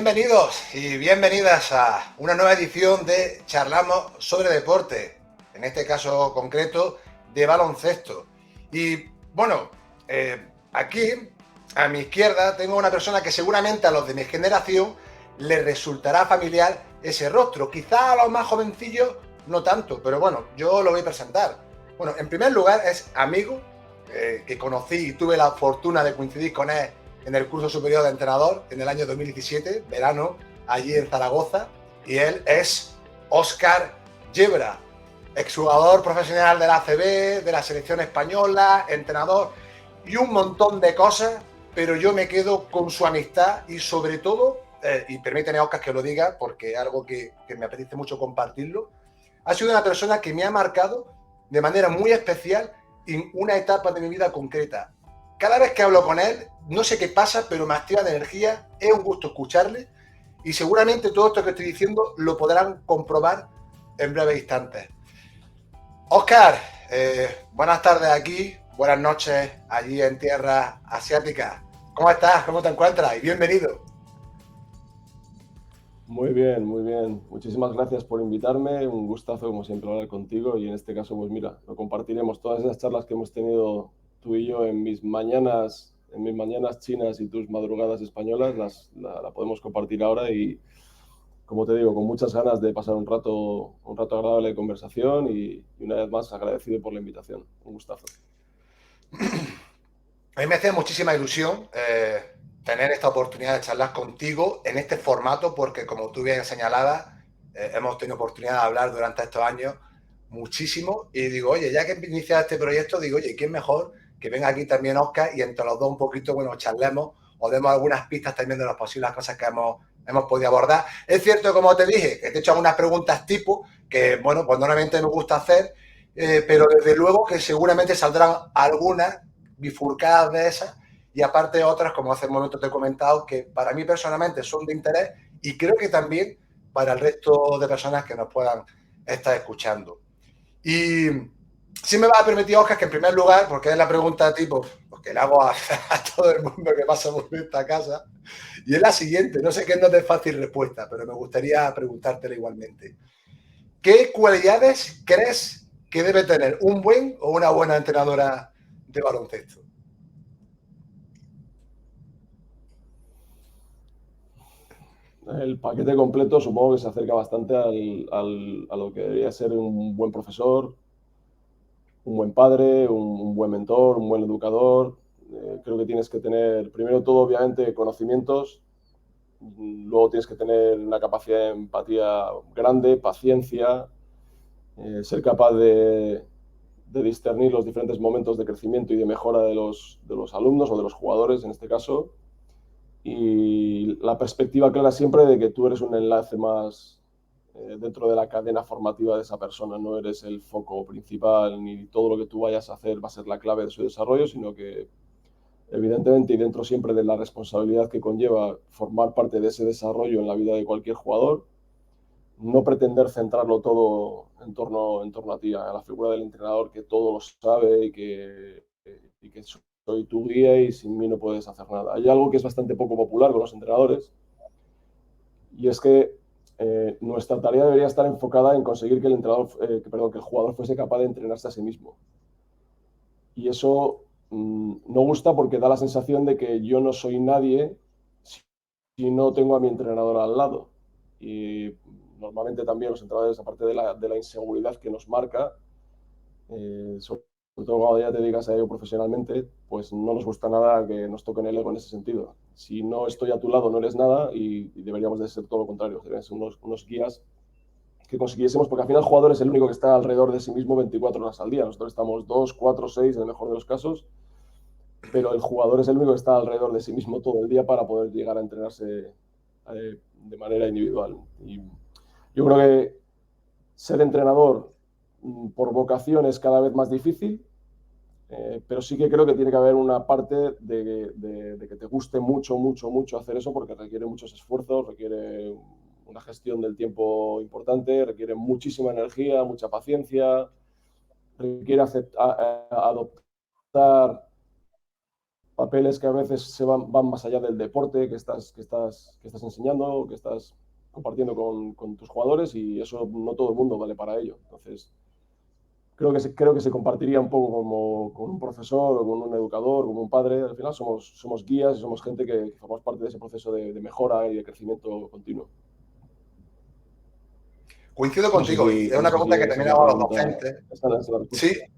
Bienvenidos y bienvenidas a una nueva edición de Charlamos sobre Deporte, en este caso concreto de baloncesto. Y bueno, aquí a mi izquierda tengo una persona que seguramente a los de mi generación les resultará familiar ese rostro. Quizá a los más jovencillos no tanto, pero bueno, yo lo voy a presentar. Bueno, en primer lugar es amigo, que conocí y tuve la fortuna de coincidir con él en el curso superior de entrenador en el año 2017, verano, allí en Zaragoza, y él es Óscar Yebra, exjugador profesional de la ACB, de la selección española, entrenador y un montón de cosas, pero yo me quedo con su amistad y sobre todo, y permíteme, Óscar, que lo diga, porque es algo que me apetece mucho compartirlo, ha sido una persona que me ha marcado de manera muy especial en una etapa de mi vida concreta. Cada vez que hablo con él, no sé qué pasa, pero me activa de energía, es un gusto escucharle y seguramente todo esto que estoy diciendo lo podrán comprobar en breves instantes. Óscar, buenas tardes aquí, buenas noches allí en tierra asiática. ¿Cómo estás? ¿Cómo te encuentras? Y bienvenido. Muy bien, muy bien. Muchísimas gracias por invitarme. Un gustazo, como siempre, hablar contigo. Y en este caso, pues mira, lo compartiremos. Todas esas charlas que hemos tenido tú y yo en mis mañanas chinas y tus madrugadas españolas, la podemos compartir ahora. Y como te digo, con muchas ganas de pasar un rato agradable de conversación. Y una vez más, agradecido por la invitación. Un gustazo. A mí me hace muchísima ilusión tener esta oportunidad de charlar contigo en este formato, porque como tú bien señalabas, hemos tenido oportunidad de hablar durante estos años muchísimo. Y digo, oye, ya que he iniciado este proyecto, digo, oye, ¿quién mejor que venga aquí también Óscar y entre los dos un poquito, bueno, charlemos o demos algunas pistas también de las posibles cosas que hemos podido abordar? Es cierto, como te dije, que te he hecho algunas preguntas tipo que, bueno, pues normalmente me gusta hacer, pero desde luego que seguramente saldrán algunas bifurcadas de esas y aparte otras, como hace un momento te he comentado, que para mí personalmente son de interés y creo que también para el resto de personas que nos puedan estar escuchando. Y si me vas a permitir, Oscar, que en primer lugar, porque es la pregunta tipo que le hago a todo el mundo que pasa por esta casa, y es la siguiente, no sé qué no es de fácil respuesta, pero me gustaría preguntártela igualmente. ¿Qué cualidades crees que debe tener un buen o una buena entrenadora de baloncesto? El paquete completo supongo que se acerca bastante a lo que debería ser un buen profesor, un buen padre, un buen mentor, un buen educador. Creo que tienes que tener, primero todo, obviamente, conocimientos. Luego tienes que tener una capacidad de empatía grande, paciencia, ser capaz de discernir los diferentes momentos de crecimiento y de mejora de los alumnos o de los jugadores, en este caso. Y la perspectiva clara siempre de que tú eres un enlace más dentro de la cadena formativa de esa persona. No eres el foco principal ni todo lo que tú vayas a hacer va a ser la clave de su desarrollo, sino que evidentemente y dentro siempre de la responsabilidad que conlleva formar parte de ese desarrollo en la vida de cualquier jugador, no pretender centrarlo todo en torno a ti, a la figura del entrenador que todo lo sabe y que soy tu guía y sin mí no puedes hacer nada. Hay algo que es bastante poco popular con los entrenadores y es que nuestra tarea debería estar enfocada en conseguir que que el jugador fuese capaz de entrenarse a sí mismo. Y eso no gusta porque da la sensación de que yo no soy nadie si no tengo a mi entrenador al lado. Y normalmente también los entrenadores, aparte de la inseguridad que nos marca, sobre todo cuando ya te dedicas a ello profesionalmente, pues no nos gusta nada que nos toquen el ego en ese sentido. Si no estoy a tu lado, no eres nada y deberíamos de ser todo lo contrario, deberían ser unos guías que consiguiésemos, porque al final el jugador es el único que está alrededor de sí mismo 24 horas al día. Nosotros estamos 2, 4, 6 en el mejor de los casos, pero el jugador es el único que está alrededor de sí mismo todo el día para poder llegar a entrenarse de manera individual. Y yo creo que ser entrenador por vocación es cada vez más difícil, pero sí que creo que tiene que haber una parte de que te guste mucho, mucho, mucho hacer eso porque requiere muchos esfuerzos, requiere una gestión del tiempo importante, requiere muchísima energía, mucha paciencia, requiere adoptar papeles que a veces van más allá del deporte que estás enseñando, que estás compartiendo con tus jugadores, y eso no todo el mundo vale para ello. Entonces, creo que se compartiría un poco como con un profesor o con un educador, como un padre. Al final somos guías y somos gente que formamos parte de ese proceso de mejora y de crecimiento continuo. Coincido No sé contigo y es no una sé si pregunta que esa es también la hago a los pregunta, docentes. esa es la Sí, respuesta.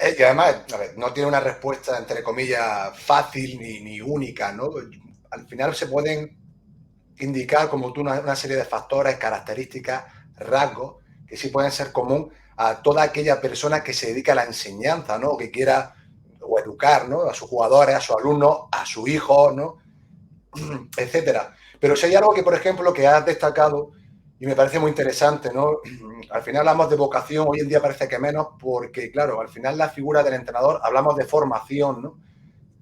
y además, a ver, no tiene una respuesta, entre comillas, fácil ni única, ¿no? Al final se pueden indicar, como tú, una serie de factores, características, rasgos, que sí pueden ser común a toda aquella persona que se dedica a la enseñanza, ¿no? O que quiera o educar, ¿no? A sus jugadores, a sus alumnos, a sus hijos, ¿no? Etcétera. Pero si hay algo que, por ejemplo, que has destacado y me parece muy interesante, ¿no? Al final hablamos de vocación, hoy en día parece que menos, porque, claro, al final la figura del entrenador, hablamos de formación, ¿no?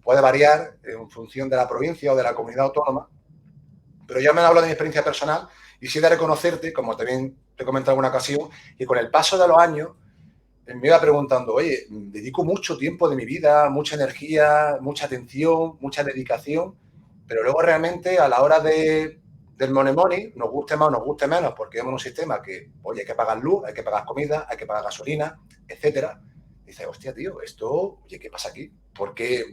Puede variar en función de la provincia o de la comunidad autónoma, pero yo me hablo de mi experiencia personal y sí de reconocerte, como también te he comentado en alguna ocasión, que con el paso de los años me iba preguntando, oye, dedico mucho tiempo de mi vida, mucha energía, mucha atención, mucha dedicación, pero luego realmente a la hora del money money, nos guste más o nos guste menos, porque vemos un sistema que, oye, hay que pagar luz, hay que pagar comida, hay que pagar gasolina, etcétera. Dices, hostia, tío, esto, oye, ¿qué pasa aquí? ¿Por qué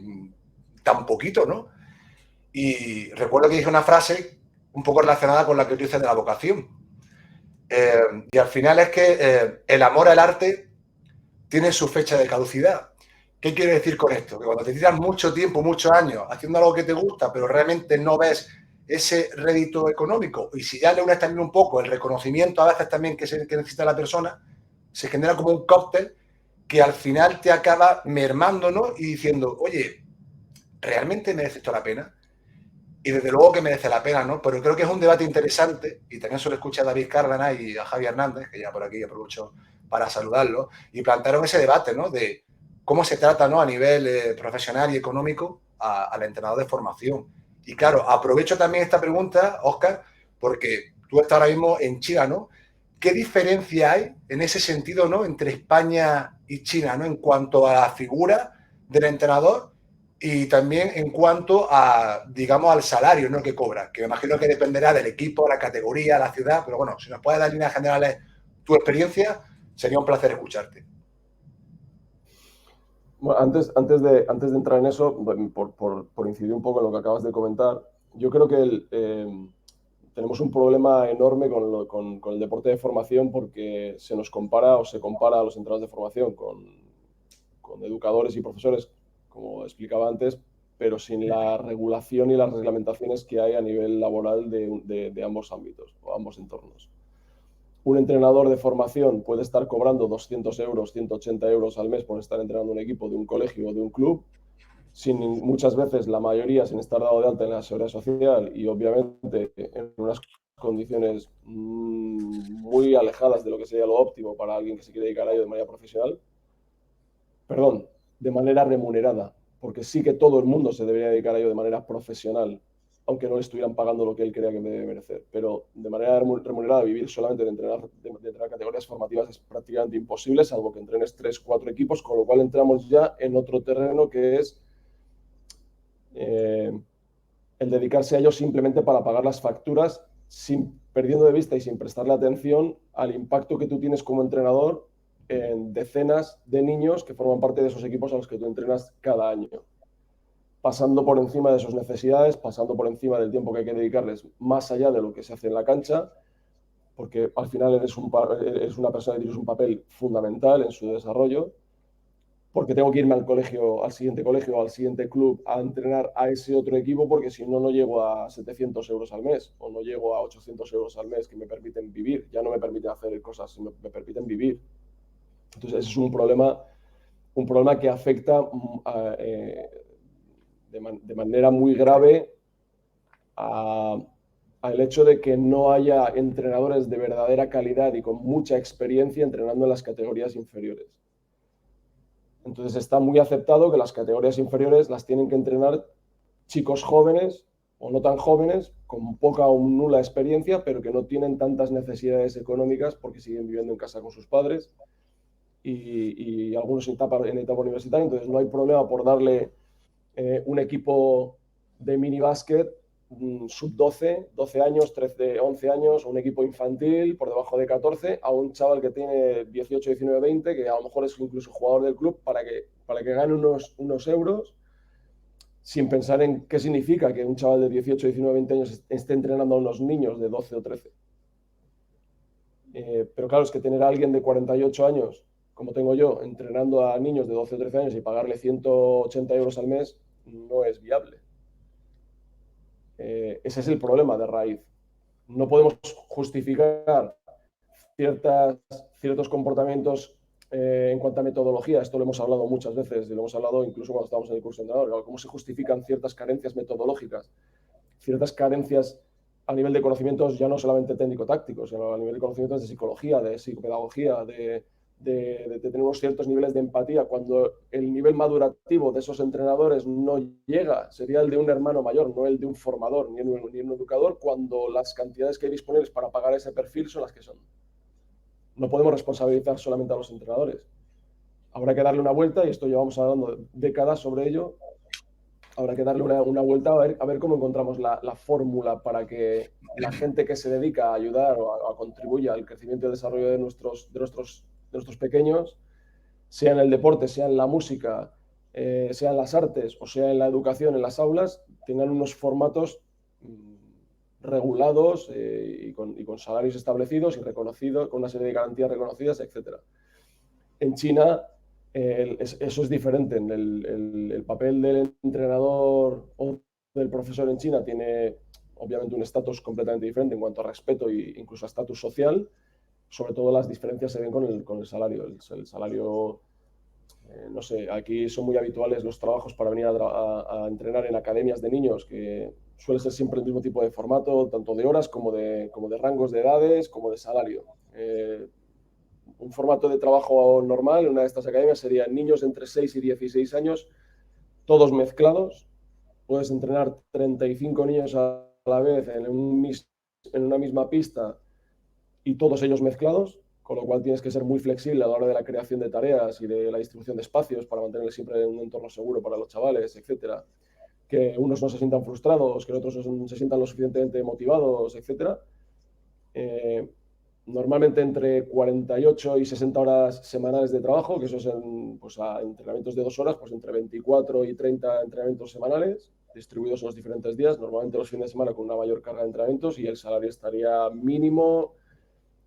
tan poquito, no? Y recuerdo que dije una frase un poco relacionada con la que tú dices de la vocación. Y al final es que el amor al arte tiene su fecha de caducidad. ¿Qué quiere decir con esto? Que cuando te tiras mucho tiempo, muchos años haciendo algo que te gusta, pero realmente no ves ese rédito económico, y si ya le unes también un poco el reconocimiento a veces también que necesita la persona, se genera como un cóctel que al final te acaba mermando, ¿no? Y diciendo, oye, ¿realmente merece esto la pena? Y desde luego que merece la pena, ¿no? Pero creo que es un debate interesante, y también se lo escuché a David Cárdenas y a Javi Hernández, que ya por aquí aprovecho para saludarlo, y plantearon ese debate, ¿no? De cómo se trata, ¿no? A nivel profesional y económico al entrenador de formación. Y claro, aprovecho también esta pregunta, Óscar, porque tú estás ahora mismo en China, ¿no? ¿Qué diferencia hay en ese sentido, ¿no? Entre España y China, ¿no? En cuanto a la figura del entrenador y también en cuanto a, digamos, al salario, ¿no? Que cobra, que me imagino que dependerá del equipo, la categoría, la ciudad, pero bueno, si nos puedes dar líneas generales tu experiencia, sería un placer escucharte. Bueno, antes de entrar en eso, bueno, por incidir un poco en lo que acabas de comentar, yo creo que tenemos un problema enorme con el deporte de formación, porque se nos compara o se compara a los entrenadores de formación con educadores y profesores, como explicaba antes, pero sin la regulación y las reglamentaciones que hay a nivel laboral de ambos ámbitos o ambos entornos. Un entrenador de formación puede estar cobrando 200 euros, 180 euros al mes por estar entrenando un equipo de un colegio o de un club, muchas veces, la mayoría, sin estar dado de alta en la seguridad social, y obviamente en unas condiciones muy alejadas de lo que sería lo óptimo para alguien que se quiere dedicar a ello de manera profesional, perdón, de manera remunerada, porque sí que todo el mundo se debería dedicar a ello de manera profesional, aunque no le estuvieran pagando lo que él crea que debe merecer. Pero de manera remunerada, vivir solamente de entrenar categorías formativas es prácticamente imposible, salvo que entrenes 3, 4 equipos, con lo cual entramos ya en otro terreno, que es el dedicarse a ello simplemente para pagar las facturas, perdiendo de vista y sin prestarle atención al impacto que tú tienes como entrenador en decenas de niños que forman parte de esos equipos a los que tú entrenas cada año, pasando por encima de sus necesidades, pasando por encima del tiempo que hay que dedicarles, más allá de lo que se hace en la cancha, porque al final eres una persona que tienes un papel fundamental en su desarrollo, porque tengo que irme al colegio, al siguiente colegio, al siguiente club, a entrenar a ese otro equipo, porque si no, no llego a 700 euros al mes, o no llego a 800 euros al mes, que me permiten vivir. Ya no me permiten hacer cosas, me permiten vivir. Entonces, ese es un problema que afecta de manera muy grave al hecho de que no haya entrenadores de verdadera calidad y con mucha experiencia entrenando en las categorías inferiores. Entonces está muy aceptado que las categorías inferiores las tienen que entrenar chicos jóvenes o no tan jóvenes, con poca o nula experiencia, pero que no tienen tantas necesidades económicas porque siguen viviendo en casa con sus padres, y algunos en etapa universitaria. Entonces no hay problema por darle un equipo de minibásquet sub-12, 12 años, 13, 11 años, un equipo infantil por debajo de 14, a un chaval que tiene 18, 19, 20, que a lo mejor es incluso jugador del club, para que gane unos euros, sin pensar en qué significa que un chaval de 18, 19, 20 años esté entrenando a unos niños de 12 o 13. Pero claro, es que tener a alguien de 48 años, como tengo yo, entrenando a niños de 12 o 13 años y pagarle 180 euros al mes, no es viable. Ese es el problema de raíz. No podemos justificar ciertos comportamientos en cuanto a metodología. Esto lo hemos hablado muchas veces y lo hemos hablado incluso cuando estábamos en el curso de entrenador. ¿Cómo se justifican ciertas carencias metodológicas? Ciertas carencias a nivel de conocimientos ya no solamente técnico-tácticos, sino a nivel de conocimientos de psicología, de psicopedagogía, de tener unos ciertos niveles de empatía, cuando el nivel madurativo de esos entrenadores no llega, sería el de un hermano mayor, no el de un formador ni un educador, cuando las cantidades que hay disponibles para pagar ese perfil son las que son. No podemos responsabilizar solamente a los entrenadores. Habrá que darle una vuelta, y esto llevamos hablando décadas sobre ello. Habrá que darle una vuelta a ver cómo encontramos la fórmula para que la gente que se dedica a ayudar o a contribuir al crecimiento y desarrollo de nuestros pequeños, sea en el deporte, sea en la música, sea en las artes o sea en la educación, en las aulas, tengan unos formatos regulados y con salarios establecidos y reconocidos, con una serie de garantías reconocidas, etc. En China eso es diferente. El papel del entrenador o del profesor en China tiene obviamente un estatus completamente diferente en cuanto a respeto e incluso a estatus social. Sobre todo las diferencias se ven con el salario. El salario, no sé, aquí son muy habituales los trabajos para venir a entrenar en academias de niños, que suele ser siempre el mismo tipo de formato, tanto de horas como de rangos de edades, como de salario. Un formato de trabajo normal en una de estas academias serían niños entre 6 y 16 años, todos mezclados. Puedes entrenar 35 niños a la vez en una misma pista y todos ellos mezclados, con lo cual tienes que ser muy flexible a la hora de la creación de tareas y de la distribución de espacios para mantener siempre un entorno seguro para los chavales, etcétera. Que unos no se sientan frustrados, que otros se sientan lo suficientemente motivados, etcétera. Normalmente entre 48 y 60 horas semanales de trabajo, que eso es pues a entrenamientos de 2 horas, pues entre 24 y 30 entrenamientos semanales, distribuidos en los diferentes días, normalmente los fines de semana con una mayor carga de entrenamientos, y el salario estaría mínimo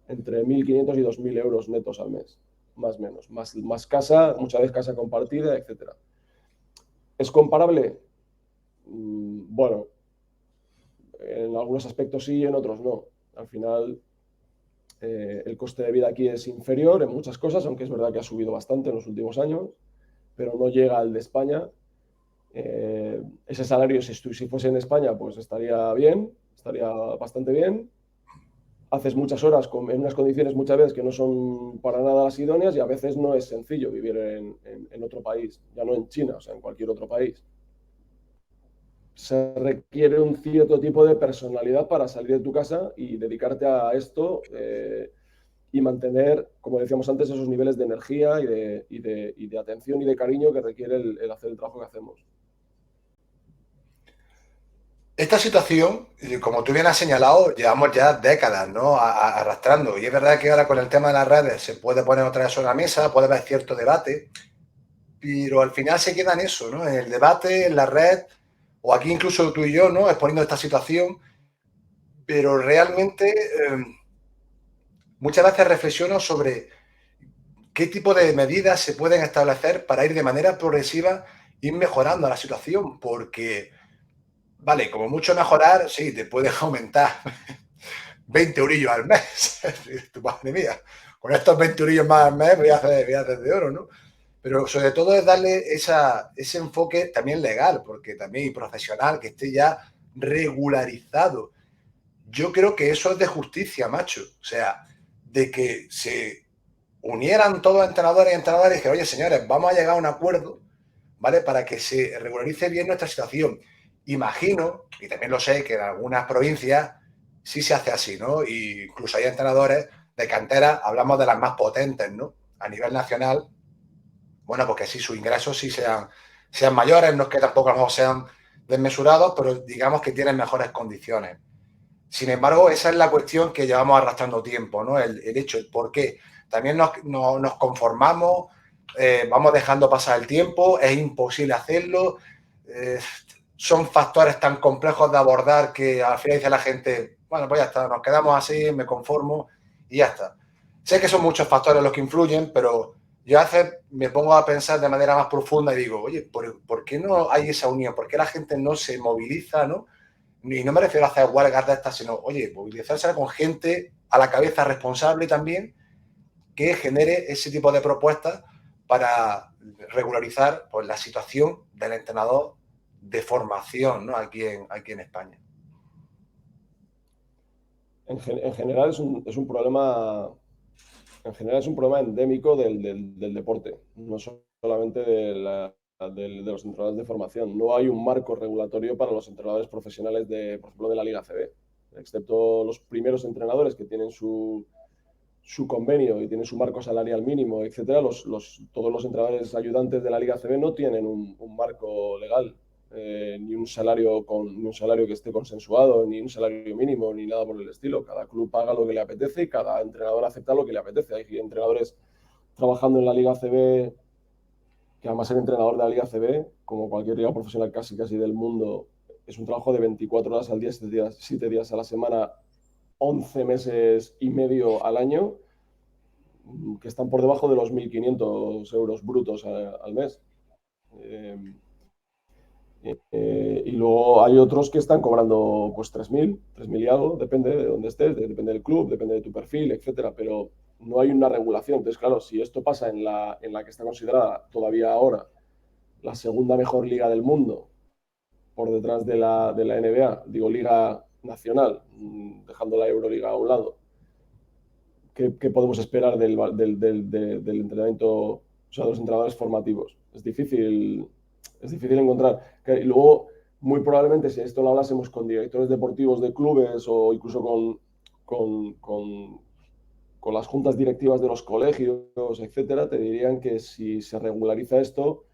entre 1.500 y 2.000 euros netos al mes, más o menos, más casa, muchas veces casa compartida, etc. ¿Es comparable? Bueno, en algunos aspectos sí y en otros no. Al final, el coste de vida aquí es inferior en muchas cosas, aunque es verdad que ha subido bastante en los últimos años, pero no llega al de España. Ese salario, si fuese en España, pues estaría bien, estaría bastante bien. Haces muchas horas en unas condiciones muchas veces que no son para nada las idóneas, y a veces no es sencillo vivir en otro país, ya no en China, o sea, en cualquier otro país. Se requiere un cierto tipo de personalidad para salir de tu casa y dedicarte a esto y mantener, como decíamos antes, esos niveles de energía y de atención y de cariño que requiere el hacer el trabajo que hacemos. Esta situación, como tú bien has señalado, llevamos ya décadas, ¿no?, arrastrando. Y es verdad que ahora con el tema de las redes se puede poner otra vez sobre la mesa, puede haber cierto debate, pero al final se queda en eso, ¿no?, en el debate, en la red, o aquí incluso tú y yo, ¿no?, exponiendo esta situación. Pero realmente muchas veces reflexiono sobre qué tipo de medidas se pueden establecer para ir de manera progresiva, ir mejorando la situación, porque, vale, como mucho mejorar, sí, te puedes aumentar 20 eurillos al mes. Madre mía, con estos 20 eurillos más al mes voy a hacer de oro, ¿no? Pero sobre todo es darle ese enfoque también legal, porque también y profesional, que esté ya regularizado. Yo creo que eso es de justicia, macho. O sea, de que se unieran todos entrenadores y entrenadoras y dijeran, oye, señores, vamos a llegar a un acuerdo, ¿vale?, para que se regularice bien nuestra situación. Imagino, y también lo sé, que en algunas provincias sí se hace así, ¿no? Y incluso hay entrenadores de cantera, hablamos de las más potentes, ¿no?, a nivel nacional, bueno, porque sí, sus ingresos sí sean sean mayores, no es que tampoco a lo mejor sean desmesurados, pero digamos que tienen mejores condiciones. Sin embargo, esa es la cuestión que llevamos arrastrando tiempo, ¿no? El hecho, el por qué. También nos conformamos, vamos dejando pasar el tiempo, es imposible hacerlo, son factores tan complejos de abordar que al final dice la gente, bueno, pues ya está, nos quedamos así, me conformo y ya está. Sé que son muchos factores los que influyen, pero yo a veces me pongo a pensar de manera más profunda y digo, oye, ¿por qué no hay esa unión? ¿Por qué la gente no se moviliza, no? Y no me refiero a hacer huelgas de estas, sino, oye, movilizarse con gente a la cabeza responsable también que genere ese tipo de propuestas para regularizar pues, la situación del entrenador de formación, ¿no? aquí en España. En general es un problema. En general es un problema endémico del deporte, no solamente de los entrenadores de formación. No hay un marco regulatorio para los entrenadores profesionales, por ejemplo, de la Liga CB, excepto los primeros entrenadores que tienen su convenio y tienen su marco salarial mínimo, etcétera. Todos los entrenadores ayudantes de la Liga CB no tienen un marco legal. Ni un salario que esté consensuado, ni un salario mínimo, ni nada por el estilo. Cada club paga lo que le apetece y cada entrenador acepta lo que le apetece. Hay entrenadores trabajando en la Liga CB, que además ser entrenador de la Liga CB, como cualquier liga profesional casi del mundo, es un trabajo de 24 horas al día, 7 días a la semana, 11 meses y medio al año, que están por debajo de los 1.500 euros brutos al mes. Y luego hay otros que están cobrando pues 3.000 y algo, depende de dónde estés, depende del club, depende de tu perfil, etcétera, pero no hay una regulación. Entonces, claro, si esto pasa en la que está considerada todavía ahora la segunda mejor liga del mundo, por detrás de la NBA, digo liga nacional, dejando la Euroliga a un lado, ¿qué podemos esperar del entrenamiento, o sea, de los entrenadores formativos? Es difícil encontrar. Y luego, muy probablemente, si esto lo hablásemos con directores deportivos de clubes o incluso con las juntas directivas de los colegios, etcétera, te dirían que si se regulariza esto,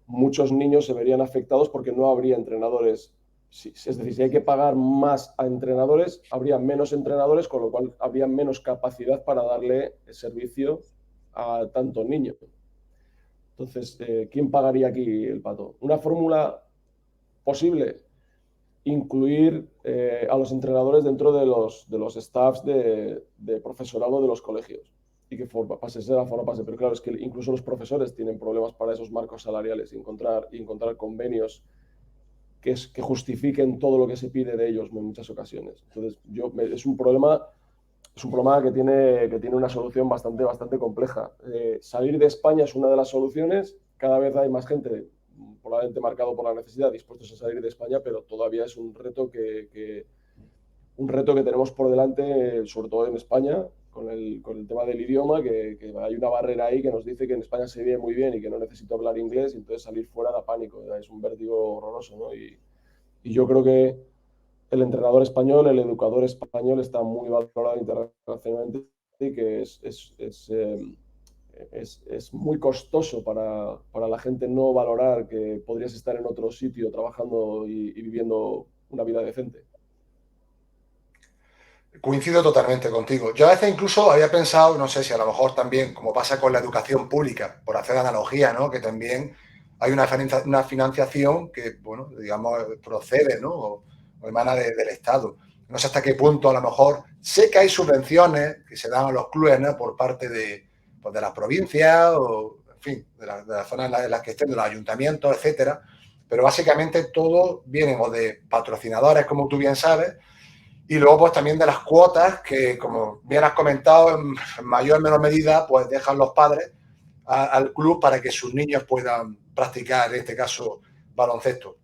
muchos niños se verían afectados porque no habría entrenadores. Es decir, si hay que pagar más a entrenadores, habría menos entrenadores, con lo cual habría menos capacidad para darle servicio a tantos niños. Entonces, ¿quién pagaría aquí el pato? Una fórmula posible, incluir a los entrenadores dentro de los staffs de profesorado de los colegios y que pase de la forma pase. Pero claro, es que incluso los profesores tienen problemas para esos marcos salariales y encontrar convenios que justifiquen todo lo que se pide de ellos en muchas ocasiones. Entonces, es un problema que tiene una solución bastante compleja. Salir de España es una de las soluciones. Cada vez hay más gente, probablemente marcado por la necesidad, dispuestos a salir de España, pero todavía es un reto que tenemos por delante, sobre todo en España, con el tema del idioma, que hay una barrera ahí que nos dice que en España se vive muy bien y que no necesito hablar inglés, y entonces salir fuera da pánico, es un vértigo horroroso, ¿no? Y yo creo que el entrenador español, el educador español está muy valorado internacionalmente y que es muy costoso para la gente no valorar que podrías estar en otro sitio trabajando y viviendo una vida decente. Coincido totalmente contigo. Yo a veces incluso había pensado, no sé si a lo mejor también, como pasa con la educación pública, por hacer analogía, ¿no? Que también hay una financiación que, bueno, digamos, procede, ¿no? O emana del Estado. No sé hasta qué punto, a lo mejor, sé que hay subvenciones que se dan a los clubes, ¿no? Por parte pues de las provincias o, en fin, de las zonas en las que estén, de los ayuntamientos, etcétera. Pero básicamente todo viene o de patrocinadores, como tú bien sabes, y luego pues también de las cuotas que, como bien has comentado, en mayor o menor medida pues dejan los padres al club para que sus niños puedan practicar, en este caso, baloncesto.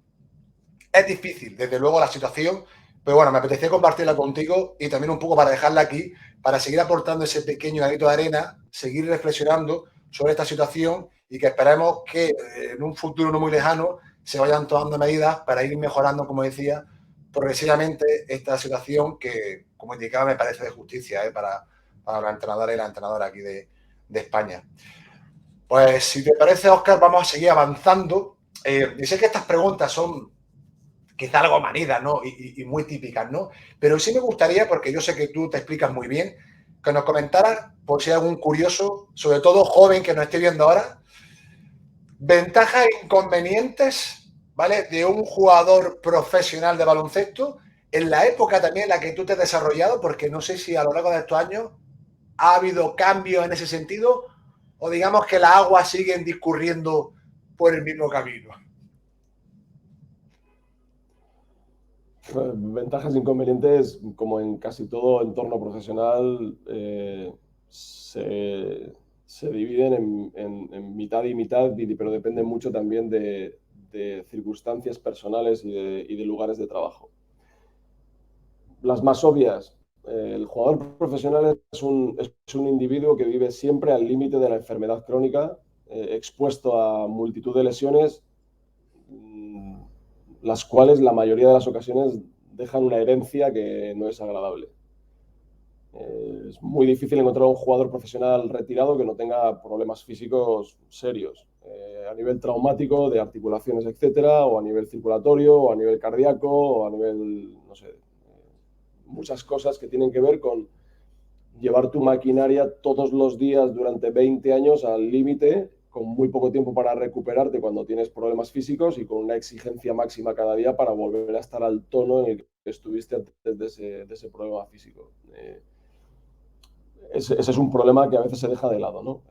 Es difícil, desde luego, la situación, pero bueno, me apetecía compartirla contigo y también un poco para dejarla aquí, para seguir aportando ese pequeño granito de arena, seguir reflexionando sobre esta situación y que esperemos que en un futuro no muy lejano se vayan tomando medidas para ir mejorando, como decía, progresivamente esta situación que, como indicaba, me parece de justicia para los entrenadores y las entrenadoras aquí de España. Pues si te parece, Óscar, vamos a seguir avanzando Y sé que estas preguntas son quizá algo manidas, ¿no? Y muy típicas, ¿no? Pero sí me gustaría, porque yo sé que tú te explicas muy bien, que nos comentaras, por si hay algún curioso, sobre todo joven que nos esté viendo ahora, ventajas e inconvenientes, ¿vale? De un jugador profesional de baloncesto en la época también en la que tú te has desarrollado, porque no sé si a lo largo de estos años ha habido cambios en ese sentido o digamos que las aguas siguen discurriendo por el mismo camino. Ventajas e inconvenientes, como en casi todo entorno profesional, se dividen en mitad y mitad, pero depende mucho también de circunstancias personales y de lugares de trabajo. Las más obvias, el jugador profesional es un individuo que vive siempre al límite de la enfermedad crónica, expuesto a multitud de lesiones, las cuales la mayoría de las ocasiones dejan una herencia que no es agradable. Es muy difícil encontrar un jugador profesional retirado que no tenga problemas físicos serios, a nivel traumático, de articulaciones, etcétera, o a nivel circulatorio, o a nivel cardíaco, o a nivel, no sé, muchas cosas que tienen que ver con llevar tu maquinaria todos los días durante 20 años al límite, con muy poco tiempo para recuperarte cuando tienes problemas físicos y con una exigencia máxima cada día para volver a estar al tono en el que estuviste antes de ese problema físico. Ese es un problema que a veces se deja de lado, ¿no?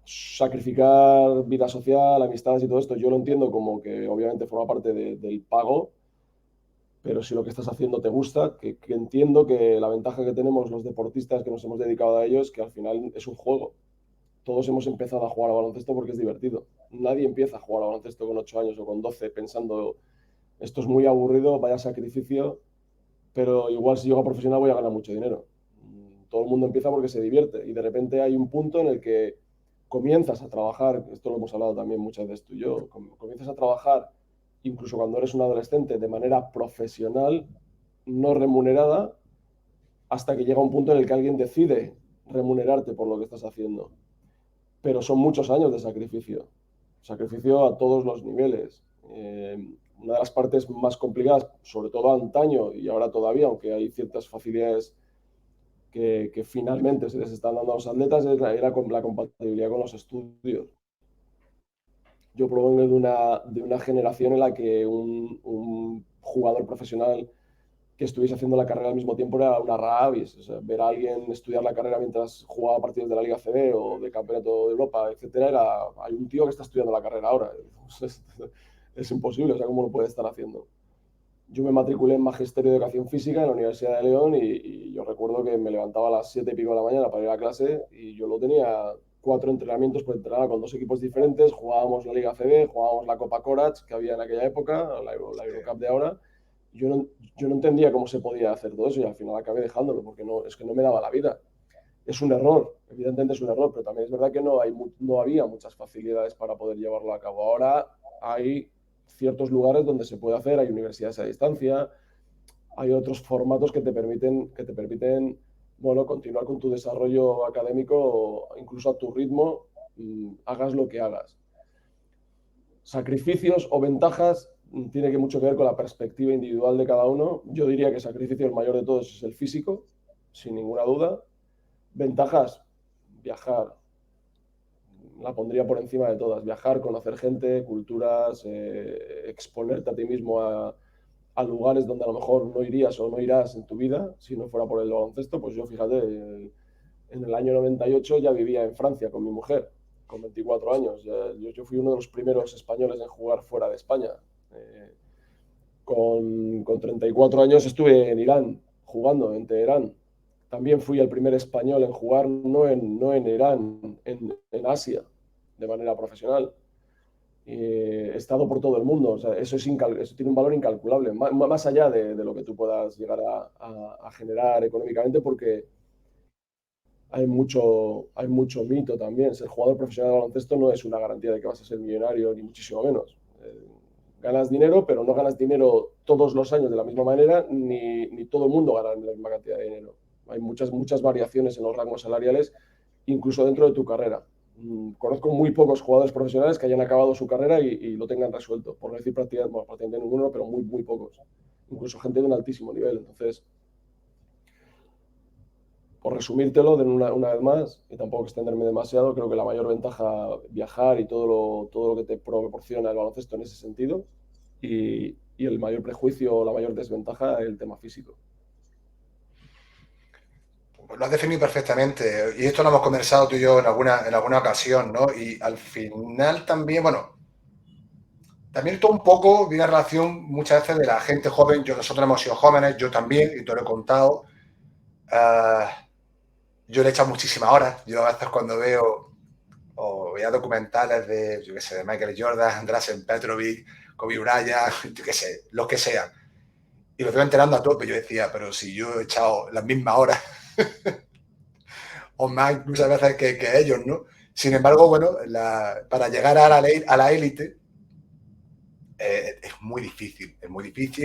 Sacrificar vida social, amistades y todo esto, yo lo entiendo como que obviamente forma parte del pago, pero si lo que estás haciendo te gusta, que entiendo que la ventaja que tenemos los deportistas que nos hemos dedicado a ello es que al final es un juego. Todos hemos empezado a jugar a baloncesto porque es divertido. Nadie empieza a jugar a baloncesto con 8 años o con 12 pensando esto es muy aburrido, vaya sacrificio, pero igual si llego a profesional voy a ganar mucho dinero. Todo el mundo empieza porque se divierte y de repente hay un punto en el que comienzas a trabajar, esto lo hemos hablado también muchas veces tú y yo, comienzas a trabajar incluso cuando eres un adolescente de manera profesional, no remunerada, hasta que llega un punto en el que alguien decide remunerarte por lo que estás haciendo. Pero son muchos años de sacrificio, sacrificio a todos los niveles. Una de las partes más complicadas, sobre todo antaño y ahora todavía, aunque hay ciertas facilidades que finalmente se les están dando a los atletas, era la compatibilidad con los estudios. Yo provengo de una generación en la que un jugador profesional que estuviese haciendo la carrera al mismo tiempo era una rara avis. O sea, ver a alguien estudiar la carrera mientras jugaba partidos de la Liga CB o de Campeonato de Europa, etcétera, hay un tío que está estudiando la carrera ahora. Es imposible, o sea, ¿cómo lo puede estar haciendo? Yo me matriculé en Magisterio de Educación Física en la Universidad de León y yo recuerdo que me levantaba a las 7 y pico de la mañana para ir a clase y yo lo tenía 4 entrenamientos, pues entrenaba con 2 equipos diferentes, jugábamos la Liga CB, jugábamos la Copa Corach que había en aquella época, la Eurocup de ahora. Yo no, yo no entendía cómo se podía hacer todo eso y al final acabé dejándolo porque no, es que no me daba la vida. Es un error, evidentemente es un error, pero también es verdad que no había muchas facilidades para poder llevarlo a cabo. Ahora hay ciertos lugares donde se puede hacer, hay universidades a distancia, hay otros formatos que te permiten bueno, continuar con tu desarrollo académico incluso a tu ritmo, hagas lo que hagas. Sacrificios o ventajas tiene que mucho que ver con la perspectiva individual de cada uno. Yo diría que el sacrificio el mayor de todos es el físico, sin ninguna duda. Ventajas, viajar, la pondría por encima de todas. Viajar, conocer gente, culturas, exponerte a ti mismo a lugares donde a lo mejor no irías o no irás en tu vida si no fuera por el baloncesto. Pues yo, fíjate, en el año 98 ya vivía en Francia con mi mujer, con 24 años. Yo fui uno de los primeros españoles en jugar fuera de España. Con 34 años estuve en Irán, jugando en Teherán. También fui el primer español en jugar, no en Irán, en Asia, de manera profesional. He estado por todo el mundo, o sea, eso tiene un valor incalculable, más allá de lo que tú puedas llegar a generar económicamente, porque hay mucho mito también. Ser jugador profesional de baloncesto no es una garantía de que vas a ser millonario, ni muchísimo menos. Ganas dinero, pero no ganas dinero todos los años de la misma manera, ni todo el mundo gana la misma cantidad de dinero. Hay muchas variaciones en los rangos salariales, incluso dentro de tu carrera. Conozco muy pocos jugadores profesionales que hayan acabado su carrera y lo tengan resuelto, por no decir prácticamente ninguno, pero muy pocos. Incluso gente de un altísimo nivel. Entonces, por resumírtelo de una vez más, y tampoco extenderme demasiado, creo que la mayor ventaja viajar y todo lo que te proporciona el baloncesto en ese sentido, y el mayor prejuicio o la mayor desventaja el tema físico. Pues lo has definido perfectamente. Y esto lo hemos conversado tú y yo en alguna ocasión, ¿no? Y al final también, bueno, también todo un poco viene a relación muchas veces de la gente joven. Nosotros hemos sido jóvenes, yo también, y te lo he contado. Uh, yo le he echado muchísimas horas. Yo a veces cuando veo o veía documentales de, yo qué sé, de Michael Jordan, Drazen Petrovic, Kobe Bryant, yo qué sé, los que sean. Y los veo enterando a tope. Yo decía, pero si yo he echado las mismas horas o más incluso a veces que ellos, ¿no? Sin embargo, bueno, para llegar a la élite es muy difícil,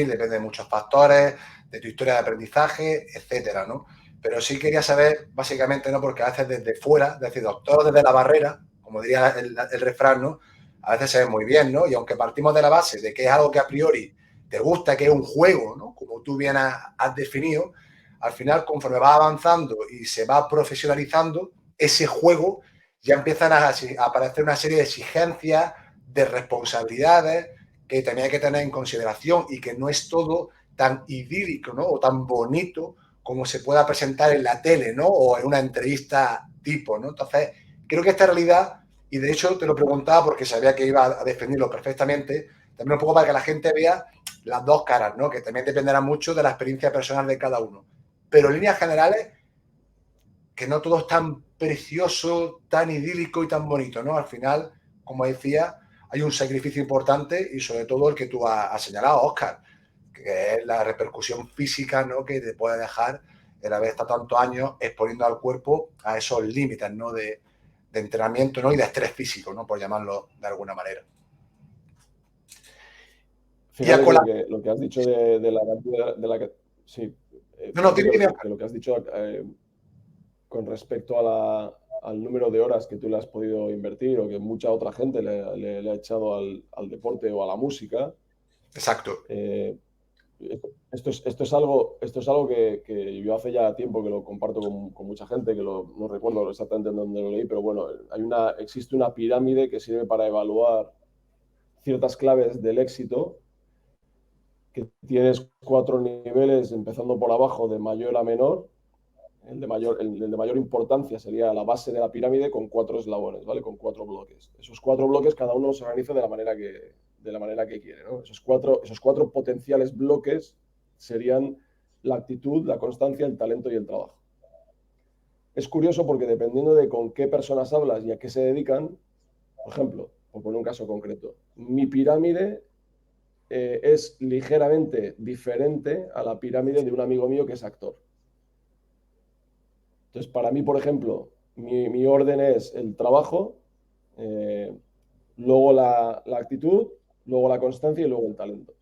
depende de muchos factores, de tu historia de aprendizaje, etcétera, ¿no? Pero sí quería saber, básicamente, ¿no? Porque a veces desde fuera, es decir, doctor desde la barrera, como diría el refrán, ¿no? A veces se ve muy bien, ¿no? Y aunque partimos de la base de que es algo que a priori te gusta, que es un juego, ¿no? Como tú bien has definido, al final, conforme va avanzando y se va profesionalizando, ese juego ya empiezan a aparecer una serie de exigencias, de responsabilidades, que también hay que tener en consideración y que no es todo tan idílico, ¿no? O tan bonito como se pueda presentar en la tele, ¿no? O en una entrevista tipo, ¿no? Entonces, creo que esta realidad, y de hecho te lo preguntaba porque sabía que iba a definirlo perfectamente, también un poco para que la gente vea las dos caras, ¿no? Que también dependerá mucho de la experiencia personal de cada uno. Pero en líneas generales, que no todo es tan precioso, tan idílico y tan bonito, ¿no? Al final, como decía, hay un sacrificio importante y sobre todo el que tú has señalado, Óscar, que es la repercusión física, ¿no? Que te puede dejar el haber estado tantos años exponiendo al cuerpo a esos límites, ¿no? De entrenamiento, ¿no? Y de estrés físico, ¿no? Por llamarlo de alguna manera. Y a Fíjate que cola... lo que has dicho de la cantidad de la que... Sí, No, no, fíjate dime, dime. que lo que has dicho con respecto al número de horas que tú le has podido invertir o que mucha otra gente le ha echado al deporte o a la música. Exacto. Esto es algo que yo hace ya tiempo que lo comparto con mucha gente, que no recuerdo exactamente en dónde lo leí, pero bueno, existe una pirámide que sirve para evaluar ciertas claves del éxito, que tienes 4 niveles empezando por abajo de mayor a menor. El de mayor importancia sería la base de la pirámide con 4 eslabones, ¿vale? Con 4 bloques. Esos 4 bloques cada uno se organiza de la manera que quiere, ¿no? Esos cuatro potenciales bloques serían la actitud, la constancia, el talento y el trabajo. Es curioso porque dependiendo de con qué personas hablas y a qué se dedican, por ejemplo, por poner un caso concreto, mi pirámide es ligeramente diferente a la pirámide de un amigo mío que es actor. Entonces, para mí, por ejemplo, mi orden es el trabajo, eh, luego la actitud, luego la constancia y luego el talento.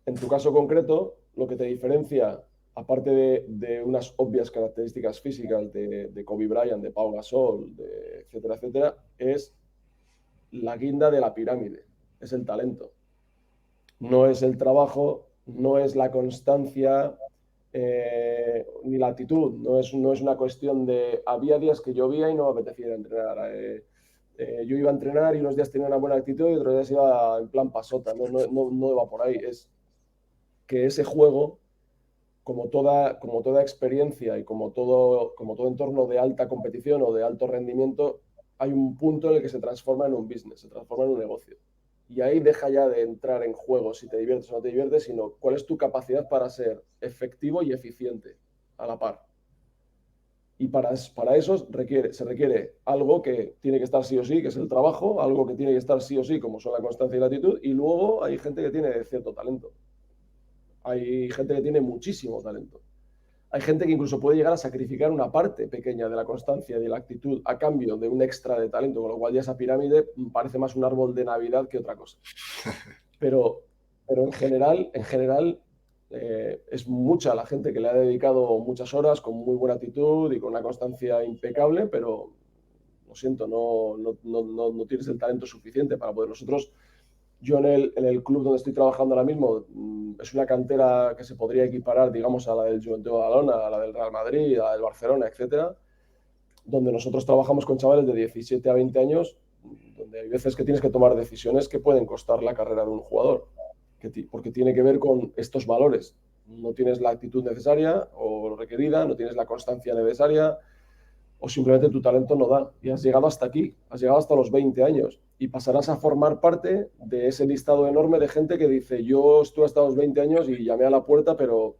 En tu caso concreto, lo que te diferencia, aparte de unas obvias características físicas de Kobe Bryant, de Pau Gasol, etcétera, etcétera, es la guinda de la pirámide, es el talento. No es el trabajo, no es la constancia, ni la actitud. No es una cuestión de había días que llovía y no me apetecía entrenar. Yo iba a entrenar y unos días tenía una buena actitud y otros días iba en plan pasota. No iba por ahí. Es que ese juego, como toda experiencia y como todo entorno de alta competición o de alto rendimiento, hay un punto en el que se transforma en un business, se transforma en un negocio. Y ahí deja ya de entrar en juego si te diviertes o no te diviertes, sino cuál es tu capacidad para ser efectivo y eficiente a la par. Y para eso se requiere algo que tiene que estar sí o sí, que es el trabajo, algo que tiene que estar sí o sí, como son la constancia y la actitud, y luego hay gente que tiene cierto talento. Hay gente que tiene muchísimo talento. Hay gente que incluso puede llegar a sacrificar una parte pequeña de la constancia y de la actitud a cambio de un extra de talento, con lo cual ya esa pirámide parece más un árbol de Navidad que otra cosa. Pero, pero en general es mucha la gente que le ha dedicado muchas horas con muy buena actitud y con una constancia impecable, pero lo siento, no tienes el talento suficiente para poder. Yo en el club donde estoy trabajando ahora mismo, es una cantera que se podría equiparar, digamos, a la del Juventud de Badalona, a la del Real Madrid, a la del Barcelona, etcétera, donde nosotros trabajamos con chavales de 17 a 20 años, donde hay veces que tienes que tomar decisiones que pueden costar la carrera de un jugador, porque tiene que ver con estos valores. No tienes la actitud necesaria o requerida, no tienes la constancia necesaria, o simplemente tu talento no da. Y has llegado hasta aquí, has llegado hasta los 20 años y pasarás a formar parte de ese listado enorme de gente que dice, yo estuve hasta los 20 años y llamé a la puerta, pero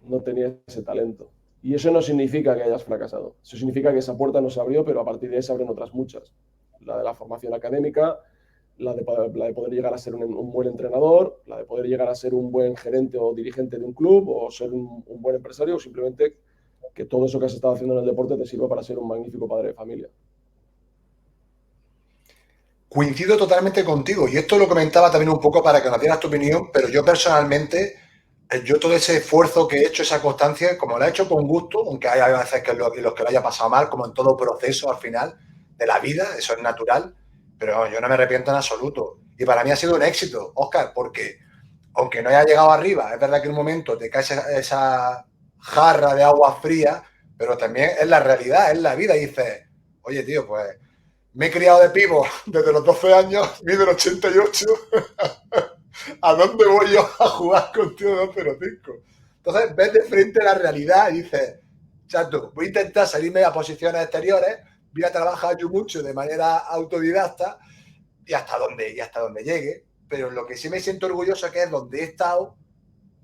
no tenía ese talento. Y eso no significa que hayas fracasado. Eso significa que esa puerta no se abrió, pero a partir de ahí se abren otras muchas. La de la formación académica, la de poder llegar a ser un buen entrenador, la de poder llegar a ser un buen gerente o dirigente de un club, o ser un buen empresario, o simplemente que todo eso que has estado haciendo en el deporte te sirva para ser un magnífico padre de familia. Coincido totalmente contigo y esto lo comentaba también un poco para que nos dieras tu opinión, pero yo personalmente, yo todo ese esfuerzo que he hecho, esa constancia, como lo he hecho con gusto, aunque hay veces que los que lo haya pasado mal, como en todo proceso al final de la vida, eso es natural, pero yo no me arrepiento en absoluto. Y para mí ha sido un éxito, Óscar, porque aunque no haya llegado arriba, es verdad que en un momento te cae esa jarra de agua fría, pero también es la realidad, es la vida. Y dices, oye, tío, pues me he criado de pivo desde los 12 años, mido el 88. ¿A dónde voy yo a jugar contigo 205? Entonces ves de frente la realidad y dices, chato, voy a intentar salirme a posiciones exteriores, voy a trabajar yo mucho de manera autodidacta y hasta donde llegue. Pero lo que sí me siento orgulloso es que es donde he estado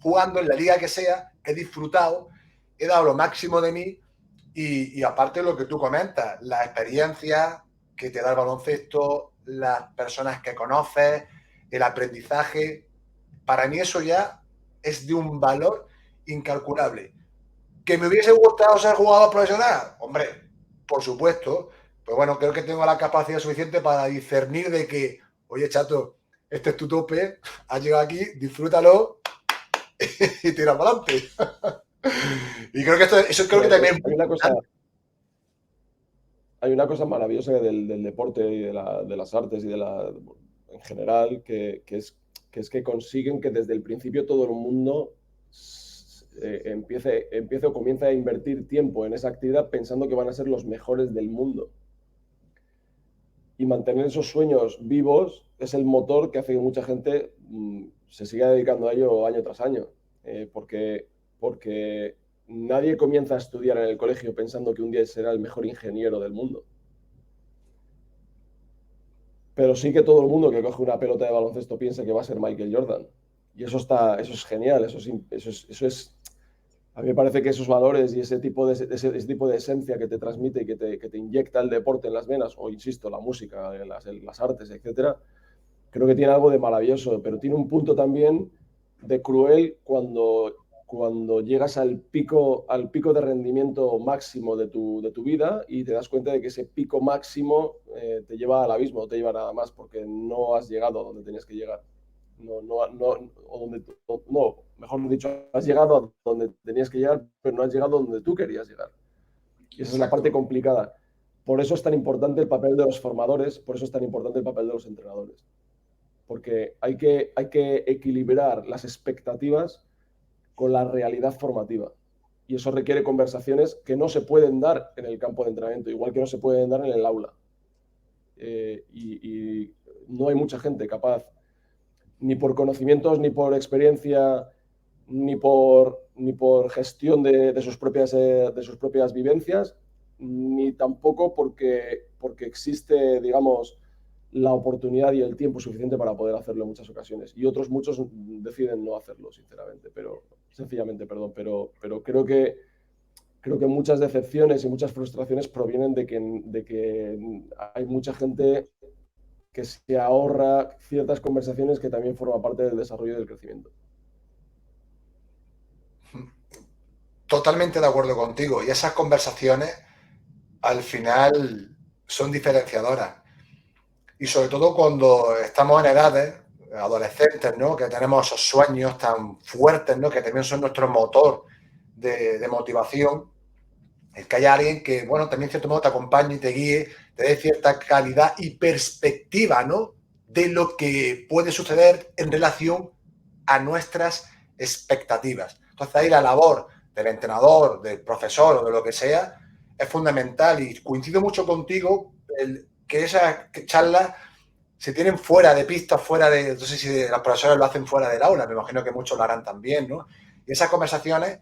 jugando en la liga que sea, he disfrutado, he dado lo máximo de mí y aparte de lo que tú comentas, la experiencia que te da el baloncesto, las personas que conoces, el aprendizaje, para mí eso ya es de un valor incalculable. ¿Que me hubiese gustado ser jugador profesional? Hombre, por supuesto. Pues bueno, creo que tengo la capacidad suficiente para discernir de que, oye, chato, este es tu tope, has llegado aquí, disfrútalo y tira para adelante. Y creo que eso creo que también es muy importante. Hay una cosa maravillosa del deporte y de las artes y en general, que es que consiguen que desde el principio todo el mundo empiece o comience a invertir tiempo en esa actividad pensando que van a ser los mejores del mundo. Y mantener esos sueños vivos es el motor que hace que mucha gente se siga dedicando a ello año tras año. Porque nadie comienza a estudiar en el colegio pensando que un día será el mejor ingeniero del mundo. Pero sí que todo el mundo que coge una pelota de baloncesto piensa que va a ser Michael Jordan. Y eso es genial, eso es. A mí me parece que esos valores y ese tipo de esencia que te transmite y que te inyecta el deporte en las venas, o insisto, la música, las artes, etcétera, creo que tiene algo de maravilloso, pero tiene un punto también de cruel cuando llegas al pico de rendimiento máximo de tu vida y te das cuenta de que ese pico máximo te lleva al abismo, no te lleva nada más, porque no has llegado a donde tenías que llegar. Mejor dicho, has llegado a donde tenías que llegar, pero no has llegado a donde tú querías llegar. Y esa es la parte complicada. Por eso es tan importante el papel de los formadores, por eso es tan importante el papel de los entrenadores. Porque hay que equilibrar las expectativas con la realidad formativa. Y eso requiere conversaciones que no se pueden dar en el campo de entrenamiento, igual que no se pueden dar en el aula. Y no hay mucha gente capaz, ni por conocimientos, ni por experiencia, ni por gestión de sus propias vivencias, ni tampoco porque existe, digamos, la oportunidad y el tiempo suficiente para poder hacerlo en muchas ocasiones. Y otros muchos deciden no hacerlo, sinceramente, sencillamente, pero creo que muchas decepciones y muchas frustraciones provienen de que hay mucha gente que se ahorra ciertas conversaciones que también forman parte del desarrollo y del crecimiento. Totalmente de acuerdo contigo. Y esas conversaciones al final son diferenciadoras. Y sobre todo cuando estamos en edades adolescentes, ¿no? Que tenemos esos sueños tan fuertes, ¿no? Que también son nuestro motor de motivación. el que haya alguien que, bueno, también en cierto modo te acompañe y te guíe, te dé cierta calidad y perspectiva, ¿no? De lo que puede suceder en relación a nuestras expectativas. Entonces ahí la labor del entrenador, del profesor o de lo que sea es fundamental y coincido mucho contigo que esas charlas se tienen fuera de pistas, fuera de, no sé si los profesores lo hacen fuera del aula, me imagino que muchos lo harán también, ¿no? Y esas conversaciones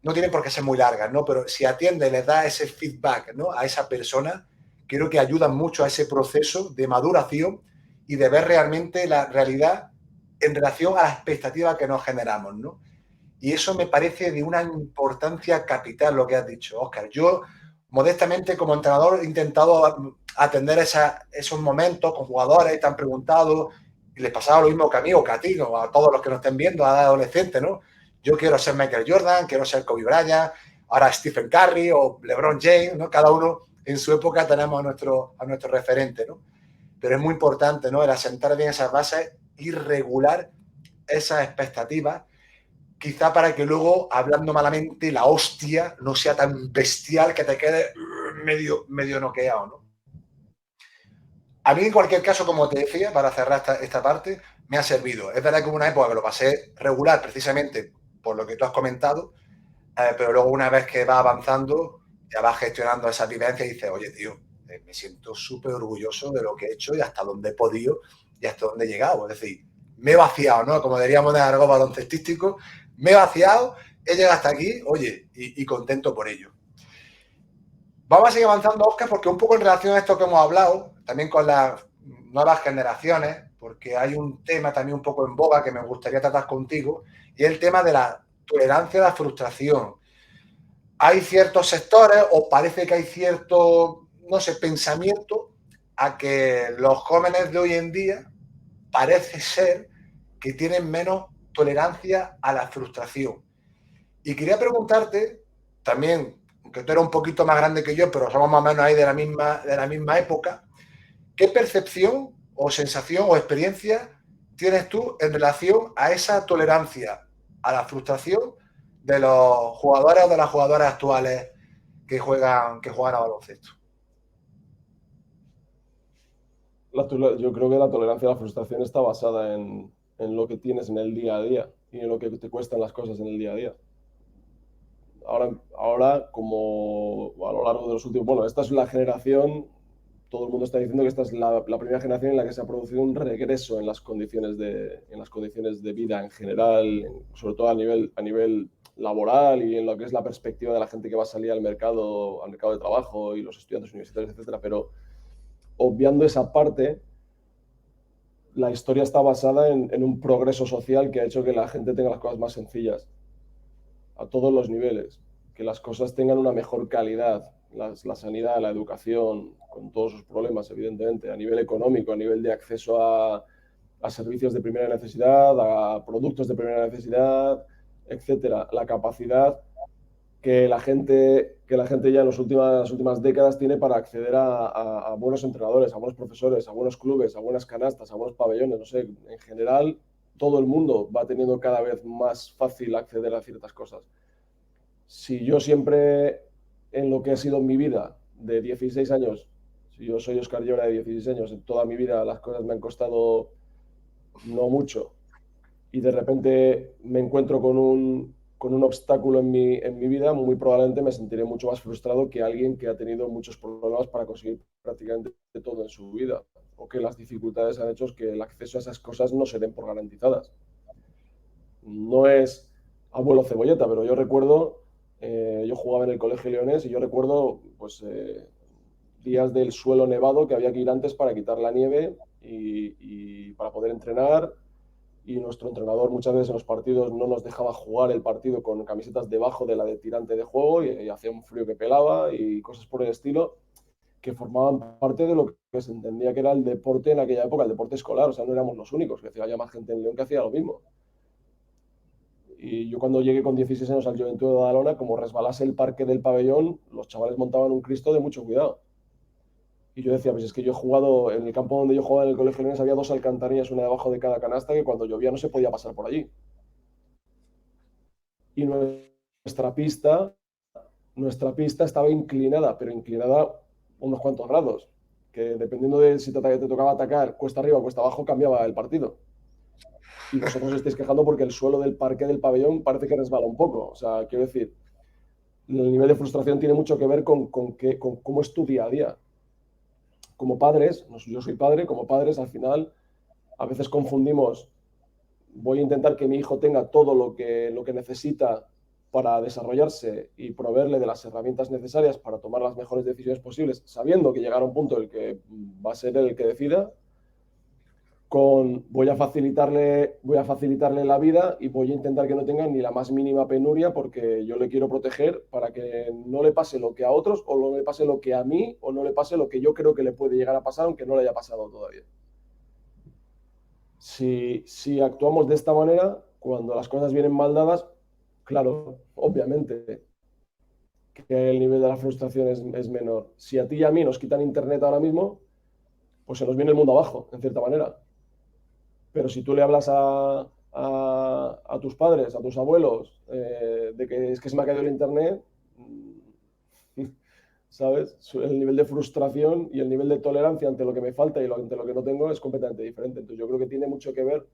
no tienen por qué ser muy largas, ¿no? Pero si atiende, les da ese feedback, ¿no? A esa persona, creo que ayudan mucho a ese proceso de maduración y de ver realmente la realidad en relación a las expectativas que nos generamos, ¿no? Y eso me parece de una importancia capital lo que has dicho, Óscar. Yo, modestamente, como entrenador, he intentado atender esos momentos con jugadores que te han preguntado y les pasaba lo mismo que a mí o que a ti, ¿no? A todos los que nos estén viendo, a adolescentes, ¿no? Yo quiero ser Michael Jordan, quiero ser Kobe Bryant, ahora Stephen Curry o LeBron James, ¿no? Cada uno en su época tenemos a nuestro referente, ¿no? Pero es muy importante, ¿no? El asentar bien esas bases y regular esas expectativas, quizá para que luego, hablando malamente, la hostia no sea tan bestial que te quede medio noqueado, ¿no? A mí, en cualquier caso, como te decía, para cerrar esta parte, me ha servido. Es verdad que hubo una época que lo pasé regular, precisamente por lo que tú has comentado, pero luego una vez que va avanzando, ya vas gestionando esas vivencias y dices, oye, tío, me siento súper orgulloso de lo que he hecho y hasta dónde he podido y hasta dónde he llegado. Es decir, me he vaciado, ¿no? Como diríamos de algo baloncestístico, me he vaciado, he llegado hasta aquí, oye, y contento por ello. Vamos a seguir avanzando, Oscar, porque un poco en relación a esto que hemos hablado, también con las nuevas generaciones, porque hay un tema también un poco en boga que me gustaría tratar contigo, y es el tema de la tolerancia a la frustración. Hay ciertos sectores, o parece que hay cierto, no sé, pensamiento a que los jóvenes de hoy en día parece ser que tienen menos tolerancia a la frustración. Y quería preguntarte, también, que tú eres un poquito más grande que yo, pero somos más o menos ahí de la misma época, ¿qué percepción o sensación o experiencia tienes tú en relación a esa tolerancia a la frustración de los jugadores o de las jugadoras actuales que juegan a baloncesto? Yo creo que la tolerancia a la frustración está basada en lo que tienes en el día a día y en lo que te cuestan las cosas en el día a día. Ahora, como a lo largo de los últimos... Bueno, esta es la generación, todo el mundo está diciendo que esta es la primera generación en la que se ha producido un regreso en las condiciones de vida en general, sobre todo a nivel laboral y en lo que es la perspectiva de la gente que va a salir al mercado de trabajo y los estudiantes universitarios, etcétera. Pero obviando esa parte, la historia está basada en un progreso social que ha hecho que la gente tenga las cosas más sencillas a todos los niveles, que las cosas tengan una mejor calidad, la sanidad, la educación, con todos sus problemas, evidentemente, a nivel económico, a nivel de acceso a servicios de primera necesidad, a productos de primera necesidad, etcétera. La capacidad que la gente ya en las últimas décadas tiene para acceder a buenos entrenadores, a buenos profesores, a buenos clubes, a buenas canastas, a buenos pabellones, no sé, en general todo el mundo va teniendo cada vez más fácil acceder a ciertas cosas. Si yo siempre, en lo que ha sido mi vida de 16 años, si yo soy Óscar Llora de 16 años, en toda mi vida las cosas me han costado no mucho, y de repente me encuentro con un obstáculo en mi vida, muy probablemente me sentiré mucho más frustrado que alguien que ha tenido muchos problemas para conseguir prácticamente todo en su vida, o que las dificultades han hecho que el acceso a esas cosas no se den por garantizadas. No es abuelo cebolleta, pero yo recuerdo, yo jugaba en el Colegio Leonés y yo recuerdo pues, días del suelo nevado que había que ir antes para quitar la nieve y para poder entrenar, y nuestro entrenador muchas veces en los partidos no nos dejaba jugar el partido con camisetas debajo de la de tirante de juego y hacía un frío que pelaba y cosas por el estilo que formaban parte de lo que se entendía que era el deporte en aquella época, el deporte escolar. O sea, no éramos los únicos, que había más gente en León que hacía lo mismo. Y yo cuando llegué con 16 años al Juventud de Badalona, como resbalase el parque del pabellón, los chavales montaban un Cristo de mucho cuidado. Y yo decía, pues es que yo he jugado, en el campo donde yo jugaba en el Colegio Leones había dos alcantarillas, una debajo de cada canasta, que cuando llovía no se podía pasar por allí. Y nuestra pista nuestra pista estaba inclinada, pero inclinada unos cuantos grados, que dependiendo de si te tocaba atacar cuesta arriba o cuesta abajo, cambiaba el partido. Y vosotros os estáis quejando porque el suelo del parque del pabellón parece que resbala un poco. O sea, quiero decir, el nivel de frustración tiene mucho que ver con cómo es tu día a día. Como padres, yo soy padre, como padres al final a veces confundimos, voy a intentar que mi hijo tenga todo lo que necesita para desarrollarse y proveerle de las herramientas necesarias para tomar las mejores decisiones posibles, sabiendo que llegará un punto en el que va a ser el que decida, con voy a facilitarle la vida y voy a intentar que no tenga ni la más mínima penuria porque yo le quiero proteger para que no le pase lo que a otros o no le pase lo que a mí o no le pase lo que yo creo que le puede llegar a pasar aunque no le haya pasado todavía. Si actuamos de esta manera, cuando las cosas vienen mal dadas, claro, obviamente que el nivel de la frustración es menor. Si a ti y a mí nos quitan internet ahora mismo, pues se nos viene el mundo abajo, en cierta manera. Pero si tú le hablas a tus padres, a tus abuelos, de que es que se me ha caído el internet, ¿sabes? El nivel de frustración y el nivel de tolerancia ante lo que me falta y ante lo que no tengo es completamente diferente. Entonces yo creo que tiene mucho que ver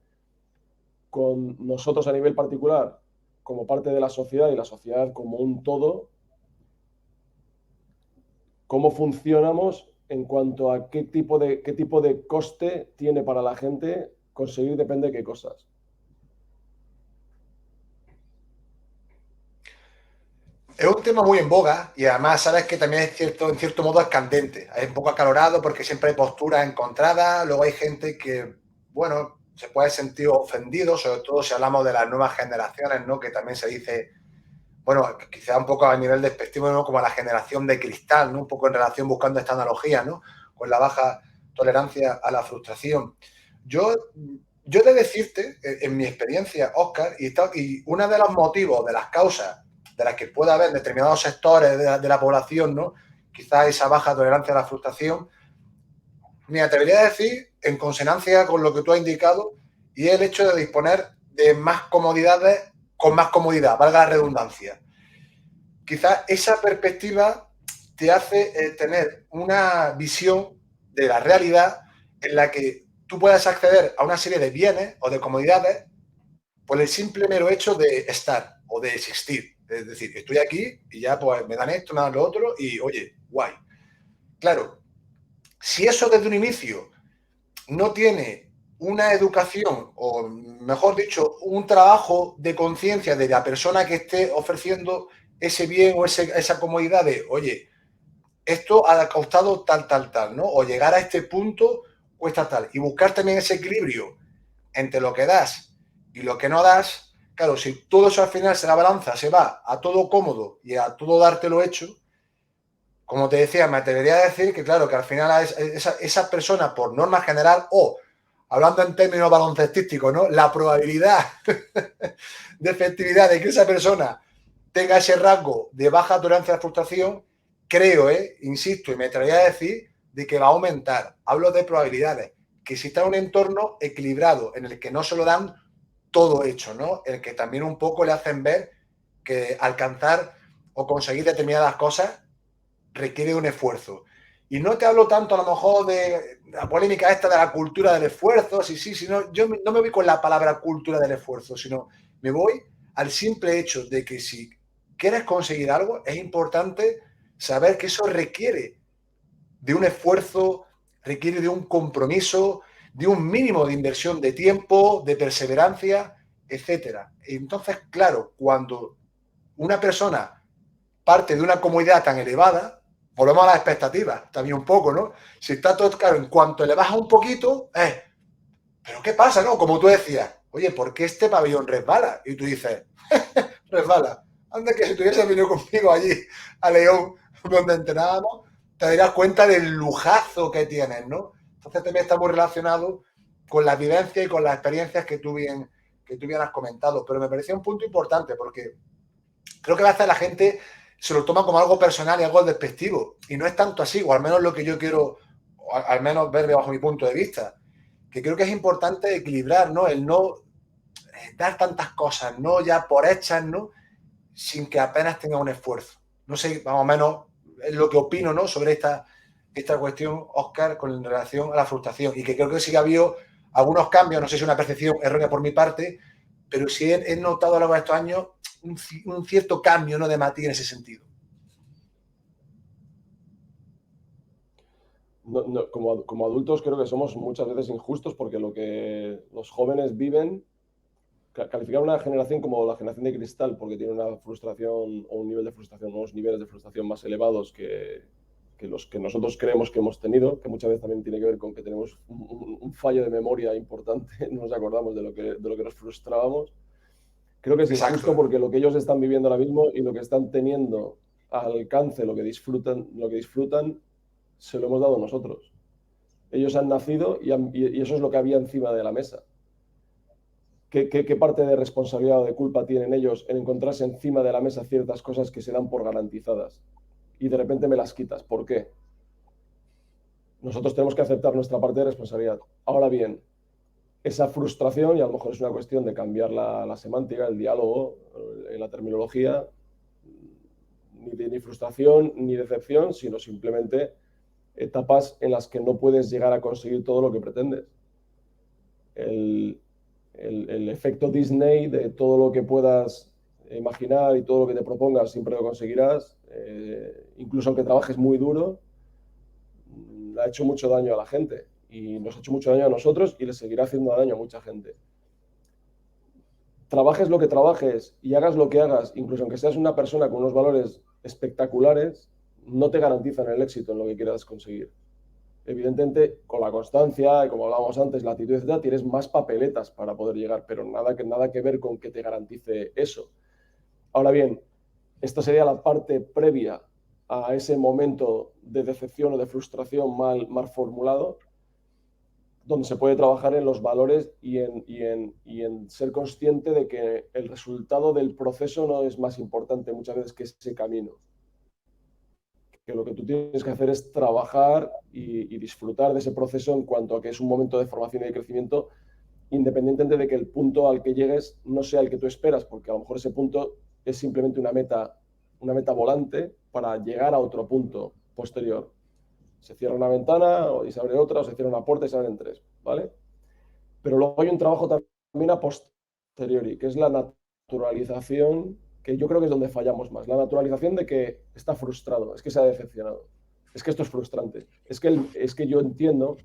con nosotros a nivel particular, como parte de la sociedad y la sociedad como un todo, cómo funcionamos en cuanto a qué tipo de coste tiene para la gente conseguir depende de qué cosas. Es un tema muy en boga y además sabes que también es cierto, en cierto modo es candente. Es un poco acalorado porque siempre hay posturas encontradas. Luego hay gente que, bueno, se puede sentir ofendido, sobre todo si hablamos de las nuevas generaciones, ¿no? Que también se dice, bueno, quizá un poco a nivel despectivo, ¿no? Como la generación de cristal, ¿no? Un poco en relación buscando esta analogía, ¿no? Con la baja tolerancia a la frustración. Yo, yo he de decirte, en mi experiencia, Óscar, y uno de los motivos, de las causas de las que puede haber en determinados sectores de la población, ¿no? Quizás esa baja tolerancia a la frustración, me atrevería a decir, en consonancia con lo que tú has indicado, y el hecho de disponer de más comodidades con más comodidad, valga la redundancia. Quizás esa perspectiva te hace tener una visión de la realidad en la que tú puedas acceder a una serie de bienes o de comodidades por el simple mero hecho de estar o de existir. Es decir, estoy aquí y ya pues me dan esto, me dan lo otro y oye, guay. Claro, si eso desde un inicio no tiene una educación o, mejor dicho, un trabajo de conciencia de la persona que esté ofreciendo ese bien o esa comodidad de, oye, esto ha costado tal, tal, tal, ¿no? O llegar a este punto cuesta tal. Y buscar también ese equilibrio entre lo que das y lo que no das. Claro, si todo eso al final se la balanza, se va a todo cómodo y a todo dártelo hecho, como te decía, me atrevería a decir que, claro, que al final esa persona, por norma general, o hablando en términos baloncestísticos, ¿no? La probabilidad de efectividad de que esa persona tenga ese rasgo de baja tolerancia a la frustración, creo, insisto, y me atrevería a decir, de que va a aumentar. Hablo de probabilidades, que si está en un entorno equilibrado, en el que no se lo dan todo hecho, ¿no? El que también un poco le hacen ver que alcanzar o conseguir determinadas cosas requiere un esfuerzo. Y no te hablo tanto a lo mejor de la polémica esta de la cultura del esfuerzo, sino yo no me voy con la palabra cultura del esfuerzo, sino me voy al simple hecho de que si quieres conseguir algo, es importante saber que eso requiere de un esfuerzo, requiere de un compromiso, de un mínimo de inversión de tiempo, de perseverancia, etcétera. Entonces, claro, cuando una persona parte de una comodidad tan elevada, volvemos a las expectativas también un poco, ¿no? Si está todo claro, en cuanto le baja un poquito, pero ¿qué pasa, no? Como tú decías, oye, ¿por qué este pabellón resbala? Y tú dices, resbala. Anda que si tú hubieses venido conmigo allí a León, donde entrenábamos, te darías cuenta del lujazo que tienes, ¿no? Entonces también está muy relacionado con la vivencia y con las experiencias que tú bien has comentado. Pero me parecía un punto importante porque creo que a veces la gente se lo toma como algo personal y algo despectivo. Y no es tanto así, o al menos lo que yo quiero, al menos ver bajo mi punto de vista. Que creo que es importante equilibrar, ¿no? El no dar tantas cosas, ¿no? Ya por hechas, ¿no? Sin que apenas tenga un esfuerzo. No sé, más o menos, es lo que opino, ¿no?, sobre esta cuestión, Óscar, con relación a la frustración. Y que creo que sí que ha habido algunos cambios, no sé si es una percepción errónea por mi parte, pero sí he notado a lo largo de estos años un cierto cambio, ¿no?, de matiz en ese sentido. Como adultos creo que somos muchas veces injustos porque lo que los jóvenes viven, calificar una generación como la generación de cristal porque tiene una frustración o un nivel de frustración, unos niveles de frustración más elevados que los que nosotros creemos que hemos tenido, que muchas veces también tiene que ver con que tenemos un fallo de memoria importante, no nos acordamos de lo que nos frustrábamos. Creo que es injusto Exacto. porque lo que ellos están viviendo ahora mismo y lo que están teniendo al alcance, lo que disfrutan, se lo hemos dado nosotros. Ellos han nacido y eso es lo que había encima de la mesa. ¿Qué parte de responsabilidad o de culpa tienen ellos en encontrarse encima de la mesa ciertas cosas que se dan por garantizadas? Y de repente me las quitas. ¿Por qué? Nosotros tenemos que aceptar nuestra parte de responsabilidad. Ahora bien, esa frustración, y a lo mejor es una cuestión de cambiar la semántica, el diálogo, en la terminología, ni frustración ni decepción, sino simplemente etapas en las que no puedes llegar a conseguir todo lo que pretendes. El efecto Disney de todo lo que puedas imaginar y todo lo que te propongas siempre lo conseguirás, incluso aunque trabajes muy duro, ha hecho mucho daño a la gente y nos ha hecho mucho daño a nosotros y le seguirá haciendo daño a mucha gente. Trabajes lo que trabajes y hagas lo que hagas, incluso aunque seas una persona con unos valores espectaculares, no te garantizan el éxito en lo que quieras conseguir. Evidentemente, con la constancia, y como hablábamos antes, la actitud, etcétera, tienes más papeletas para poder llegar, pero nada que ver con que te garantice eso. Ahora bien, esta sería la parte previa a ese momento de decepción o de frustración mal formulado, donde se puede trabajar en los valores y en ser consciente de que el resultado del proceso no es más importante muchas veces que ese camino. Que lo que tú tienes que hacer es trabajar y disfrutar de ese proceso en cuanto a que es un momento de formación y de crecimiento, independientemente de que el punto al que llegues no sea el que tú esperas, porque a lo mejor ese punto es simplemente una meta volante para llegar a otro punto posterior. Se cierra una ventana y se abre otra, o se cierra una puerta y se abren tres, ¿vale? Pero luego hay un trabajo también a posteriori, que es la naturalización, que yo creo que es donde fallamos más. La naturalización de que está frustrado, es que se ha decepcionado, es que esto es frustrante, es que yo entiendo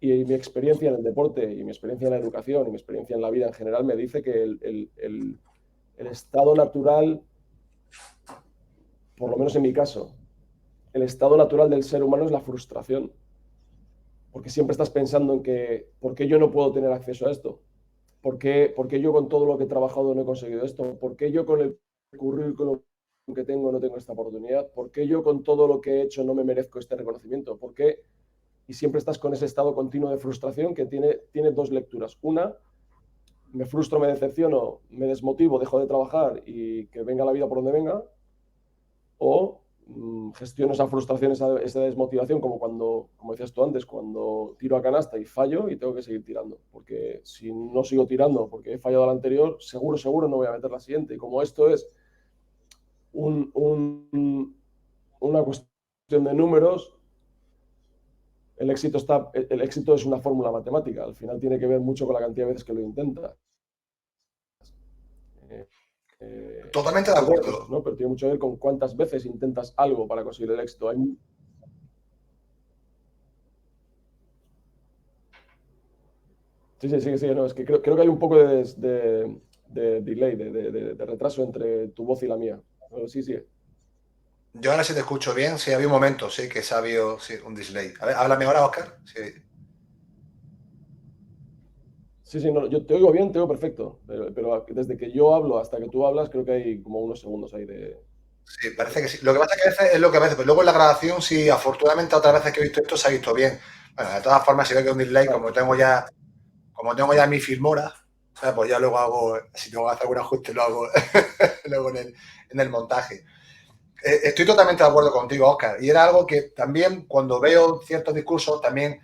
y mi experiencia en el deporte y mi experiencia en la educación y mi experiencia en la vida en general me dice que el estado natural, por lo menos en mi caso, el estado natural del ser humano es la frustración. Porque siempre estás pensando en que, ¿por qué yo no puedo tener acceso a esto? ¿Por qué yo con todo lo que he trabajado no he conseguido esto? ¿Por qué yo con el currículum que tengo no tengo esta oportunidad? ¿Por qué yo con todo lo que he hecho no me merezco este reconocimiento? ¿Por qué? Y siempre estás con ese estado continuo de frustración que tiene dos lecturas. Una, me frustro, me decepciono, me desmotivo, dejo de trabajar y que venga la vida por donde venga. O gestiono esa frustración, esa desmotivación, como decías tú antes, cuando tiro a canasta y fallo y tengo que seguir tirando. Porque si no sigo tirando porque he fallado la anterior, seguro no voy a meter la siguiente. Y como esto es una cuestión de números, el éxito es una fórmula matemática. Al final tiene que ver mucho con la cantidad de veces que lo intentas. Totalmente de Hay retos, acuerdo. ¿no? Pero tiene mucho que ver con cuántas veces intentas algo para conseguir el éxito. Sí, no, es que creo que hay un poco de delay, de retraso entre tu voz y la mía. Pero sí. Yo ahora sí te escucho bien. Sí, había un momento, sí, que se ha habido sí, un delay. A ver, háblame ahora, Óscar. Sí. Sí, no, yo te oigo bien, te oigo perfecto. Pero desde que yo hablo hasta que tú hablas, creo que hay como unos segundos ahí de... Sí, parece que sí. Lo que pasa es que a veces es lo que a veces, pero luego en la grabación, sí, afortunadamente otras veces que he visto esto se ha visto bien. Bueno, de todas formas, si veo que hay un delay, Vale. como tengo ya mi Filmora, ¿sabes? Pues ya luego hago, si tengo que hacer algún ajuste, lo hago luego en el montaje. Estoy totalmente de acuerdo contigo, Óscar. Y era algo que también, cuando veo ciertos discursos, también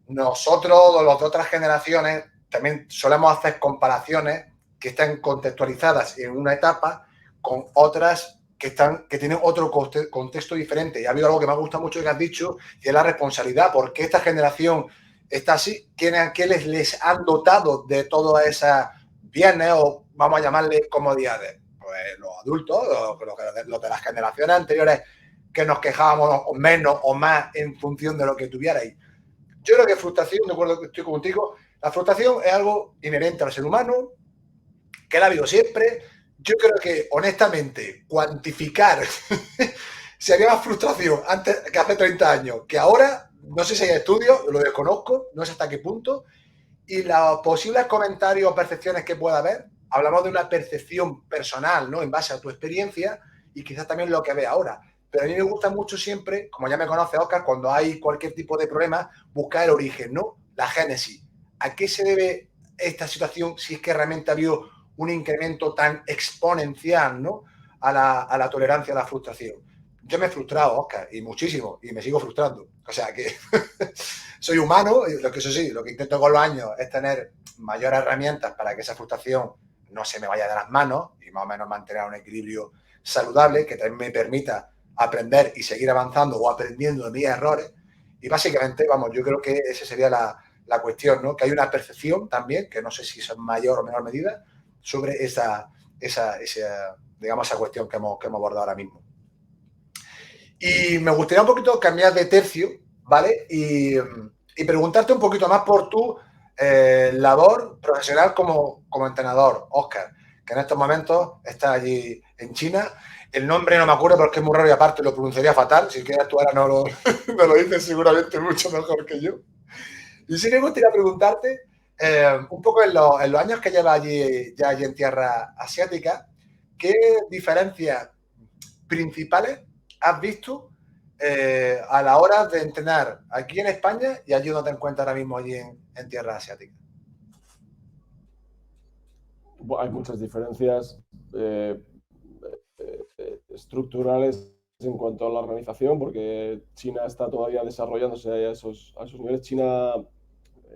nosotros, los de otras generaciones, también solemos hacer comparaciones que están contextualizadas en una etapa con otras que tienen otro contexto diferente. Y ha habido algo que me ha gustado mucho que has dicho, y es la responsabilidad. ¿Por qué esta generación está así? ¿Qué les han dotado de todas esas bienes o vamos a llamarle comodidades? Pues los adultos, los de las generaciones anteriores, que nos quejábamos menos o más en función de lo que tuvierais. Yo creo que frustración, de acuerdo que estoy contigo, la frustración es algo inherente al ser humano, que la ha habido siempre. Yo creo que, honestamente, cuantificar si había más frustración antes que hace 30 años que ahora, no sé si hay estudios, lo desconozco, no sé hasta qué punto, y los posibles comentarios o percepciones que pueda haber, hablamos de una percepción personal, ¿no? En base a tu experiencia y quizás también lo que ves ahora. Pero a mí me gusta mucho siempre, como ya me conoce Oscar, cuando hay cualquier tipo de problema, buscar el origen, ¿no? La génesis. ¿A qué se debe esta situación si es que realmente ha habido un incremento tan exponencial, ¿no? A la tolerancia a la frustración? Yo me he frustrado, Oscar, y muchísimo, y me sigo frustrando. O sea que soy humano, y lo que eso sí, lo que intento con los años es tener mayores herramientas para que esa frustración no se me vaya de las manos y más o menos mantener un equilibrio saludable que también me permita aprender y seguir avanzando o aprendiendo de mis errores. Y básicamente, vamos, yo creo que esa sería la cuestión, ¿no? Que hay una percepción también, que no sé si es en mayor o menor medida, sobre esa digamos, esa cuestión que hemos abordado ahora mismo. Y me gustaría un poquito cambiar de tercio, ¿vale? Y preguntarte un poquito más por tu labor profesional como entrenador, Oscar, que en estos momentos está allí en China. El nombre no me acuerdo porque es muy raro y aparte lo pronunciaría fatal. Si quieres tú ahora no lo dices seguramente mucho mejor que yo. Y sí me gustaría preguntarte, un poco en los años que llevas allí, ya allí en tierra asiática, ¿qué diferencias principales has visto a la hora de entrenar aquí en España y allí donde te encuentras ahora mismo allí en tierra asiática? Hay muchas diferencias estructurales en cuanto a la organización, porque China está todavía desarrollándose a esos niveles. China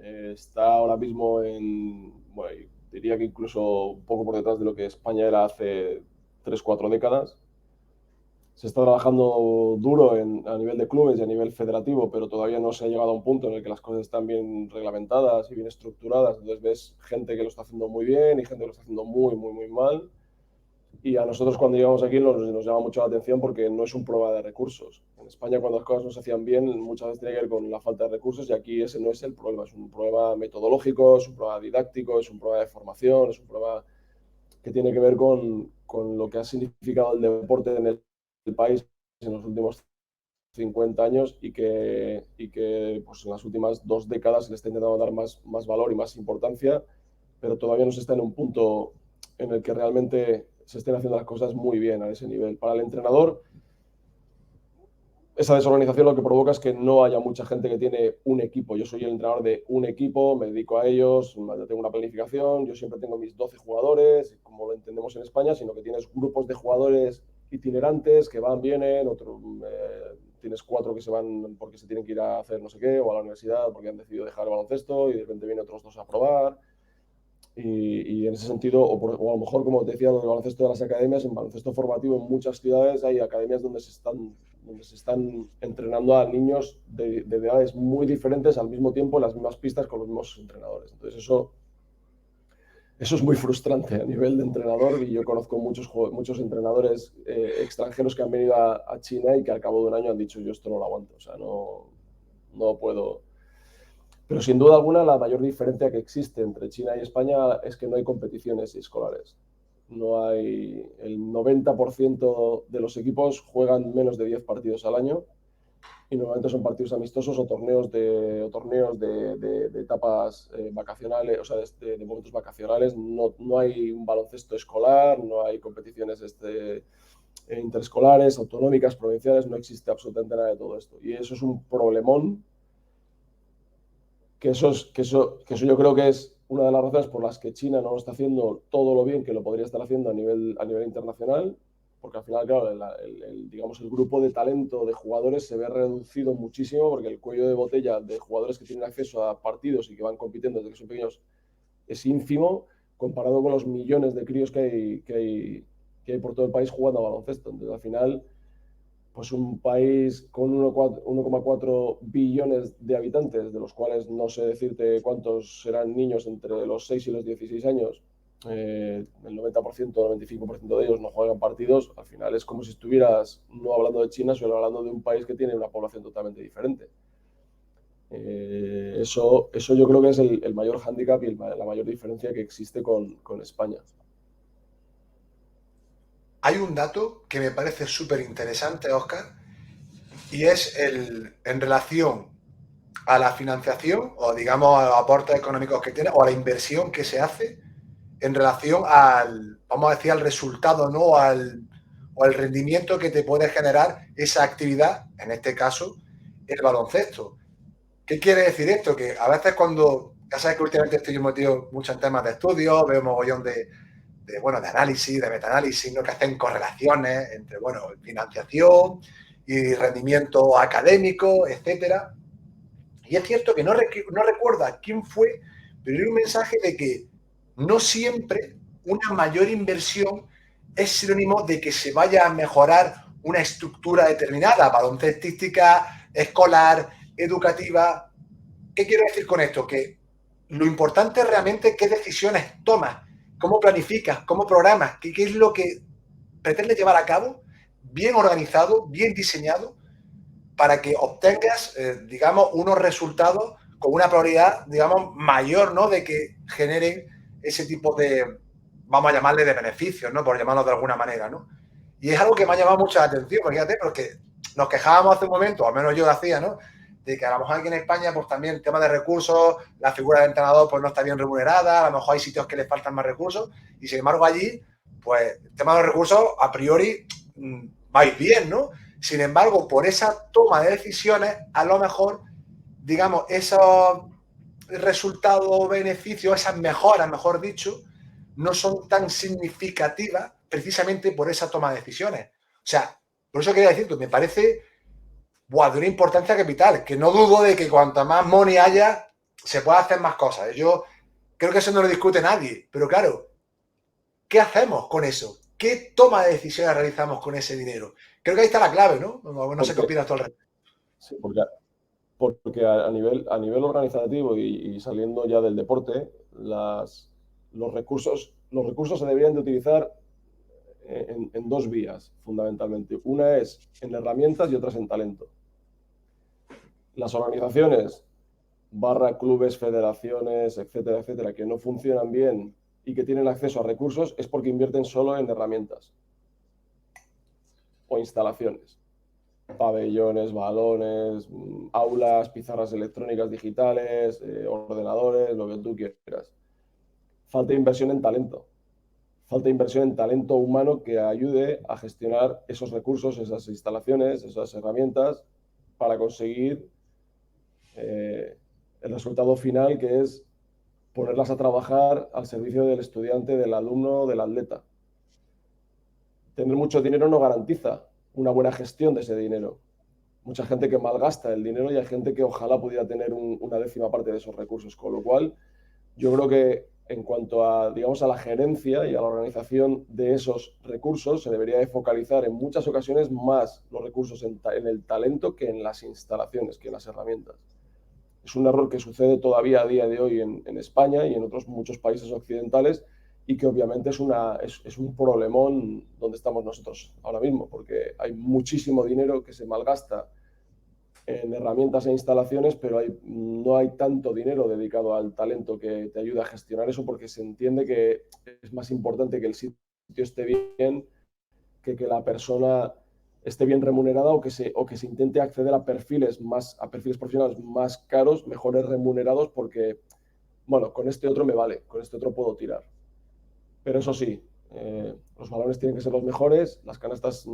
está ahora mismo bueno, diría que incluso un poco por detrás de lo que España era hace 3 o 4 décadas. Se está trabajando duro a nivel de clubes y a nivel federativo, pero todavía no se ha llegado a un punto en el que las cosas están bien reglamentadas y bien estructuradas. Entonces ves gente que lo está haciendo muy bien y gente que lo está haciendo muy, muy, muy mal. Y a nosotros cuando llegamos aquí nos llama mucho la atención porque no es un problema de recursos. En España cuando las cosas no se hacían bien muchas veces tiene que ver con la falta de recursos y aquí ese no es el problema. Es un problema metodológico, es un problema didáctico, es un problema de formación, es un problema que tiene que ver con lo que ha significado el deporte en el país en los últimos 50 años y que pues, en las últimas 2 décadas se le está intentando dar más valor y más importancia, pero todavía no se está en un punto en el que realmente se estén haciendo las cosas muy bien a ese nivel. Para el entrenador, esa desorganización lo que provoca es que no haya mucha gente que tiene un equipo. Yo soy el entrenador de un equipo, me dedico a ellos, yo tengo una planificación, yo siempre tengo mis 12 jugadores, como lo entendemos en España, sino que tienes grupos de jugadores itinerantes que van, vienen, tienes 4 que se van porque se tienen que ir a hacer no sé qué, o a la universidad porque han decidido dejar el baloncesto y de repente vienen otros 2 a probar. Y en ese sentido, o a lo mejor, como te decía, lo del baloncesto de las academias, en baloncesto formativo en muchas ciudades hay academias donde se están entrenando a niños de edades muy diferentes al mismo tiempo en las mismas pistas con los mismos entrenadores. Entonces eso es muy frustrante a nivel de entrenador y yo conozco muchos entrenadores extranjeros que han venido a China y que al cabo de un año han dicho yo esto no lo aguanto, o sea, no puedo. Pero sin duda alguna la mayor diferencia que existe entre China y España es que no hay competiciones escolares. No hay, el 90% de los equipos juegan menos de 10 partidos al año y normalmente son partidos amistosos o torneos de etapas vacacionales, o sea, de momentos vacacionales. No hay un baloncesto escolar, no hay competiciones interescolares, autonómicas, provinciales, no existe absolutamente nada de todo esto. Y eso es un problemón que eso yo creo que es una de las razones por las que China no lo está haciendo todo lo bien que lo podría estar haciendo a nivel internacional, porque al final, claro, digamos, el grupo de talento de jugadores se ve reducido muchísimo porque el cuello de botella de jugadores que tienen acceso a partidos y que van compitiendo desde que son pequeños es ínfimo comparado con los millones de críos que hay que hay por todo el país jugando a baloncesto. Entonces, al final, pues un país con 1,4 billones de habitantes, de los cuales no sé decirte cuántos serán niños entre los 6 y los 16 años, el 90% o el 95% de ellos no juegan partidos, al final es como si estuvieras no hablando de China, sino hablando de un país que tiene una población totalmente diferente. Eso yo creo que es el mayor hándicap y la mayor diferencia que existe con España. Hay un dato que me parece súper interesante, Oscar, y es en relación a la financiación o, digamos, a los aportes económicos que tiene o a la inversión que se hace en relación al, vamos a decir, al resultado, ¿no? O al rendimiento que te puede generar esa actividad, en este caso, el baloncesto. ¿Qué quiere decir esto? Que a veces cuando, ya sabes que últimamente estoy metido mucho en temas de estudio, veo mogollón bueno, de análisis, de metaanálisis, ¿no? Que hacen correlaciones entre, bueno, financiación y rendimiento académico, etcétera. Y es cierto que no recuerdo quién fue, pero hay un mensaje de que no siempre una mayor inversión es sinónimo de que se vaya a mejorar una estructura determinada, baloncestística, escolar, educativa. ¿Qué quiero decir con esto? Que lo importante es realmente qué decisiones tomas, cómo planificas, cómo programas, qué es lo que pretendes llevar a cabo, bien organizado, bien diseñado, para que obtengas, digamos, unos resultados con una probabilidad, digamos, mayor, ¿no? De que generen ese tipo de, vamos a llamarle, de beneficios, ¿no? Por llamarlo de alguna manera, ¿no? Y es algo que me ha llamado mucho la atención, fíjate, porque nos quejábamos hace un momento, al menos yo lo hacía, ¿no? De que a lo mejor aquí en España, pues también el tema de recursos, la figura del entrenador, pues no está bien remunerada, a lo mejor hay sitios que les faltan más recursos, y sin embargo allí, pues el tema de los recursos, a priori, vais bien, ¿no? Sin embargo, por esa toma de decisiones, a lo mejor, digamos, esos resultados o beneficios, esas mejoras, mejor dicho, no son tan significativas precisamente por esa toma de decisiones. O sea, por eso quería decir que me parece de una importancia capital, que no dudo de que cuanto más money haya, se pueda hacer más cosas. Yo creo que eso no lo discute nadie, pero claro, ¿qué hacemos con eso? ¿Qué toma de decisiones realizamos con ese dinero? Creo que ahí está la clave, ¿no? No sé qué Porque, opinas tú al respecto. sí, porque a nivel organizativo y saliendo ya del deporte, los recursos se deberían de utilizar en dos vías, fundamentalmente. Una es en herramientas y otra es en talento. Las organizaciones, barra clubes, federaciones, etcétera, etcétera, que no funcionan bien y que tienen acceso a recursos es porque invierten solo en herramientas o instalaciones. Pabellones, balones, aulas, pizarras electrónicas digitales, ordenadores, lo que tú quieras. Falta inversión en talento. Falta inversión en talento humano que ayude a gestionar esos recursos, esas instalaciones, esas herramientas para conseguir el resultado final, que es ponerlas a trabajar al servicio del estudiante, del alumno, del atleta. Tener mucho dinero no garantiza una buena gestión de ese dinero. Mucha gente que malgasta el dinero y hay gente que ojalá pudiera tener una décima parte de esos recursos. Con lo cual, yo creo que en cuanto a, digamos, a la gerencia y a la organización de esos recursos, se debería de focalizar en muchas ocasiones más los recursos en el talento que en las instalaciones, que en las herramientas. Es un error que sucede todavía a día de hoy en España y en otros muchos países occidentales y que obviamente es un problemón donde estamos nosotros ahora mismo, porque hay muchísimo dinero que se malgasta en herramientas e instalaciones, pero no hay tanto dinero dedicado al talento que te ayuda a gestionar eso, porque se entiende que es más importante que el sitio esté bien que la persona esté bien remunerada o que se intente acceder a perfiles profesionales más caros, mejores remunerados, porque, bueno, con este otro me vale, con este otro puedo tirar. Pero eso sí, los balones tienen que ser los mejores, las canastas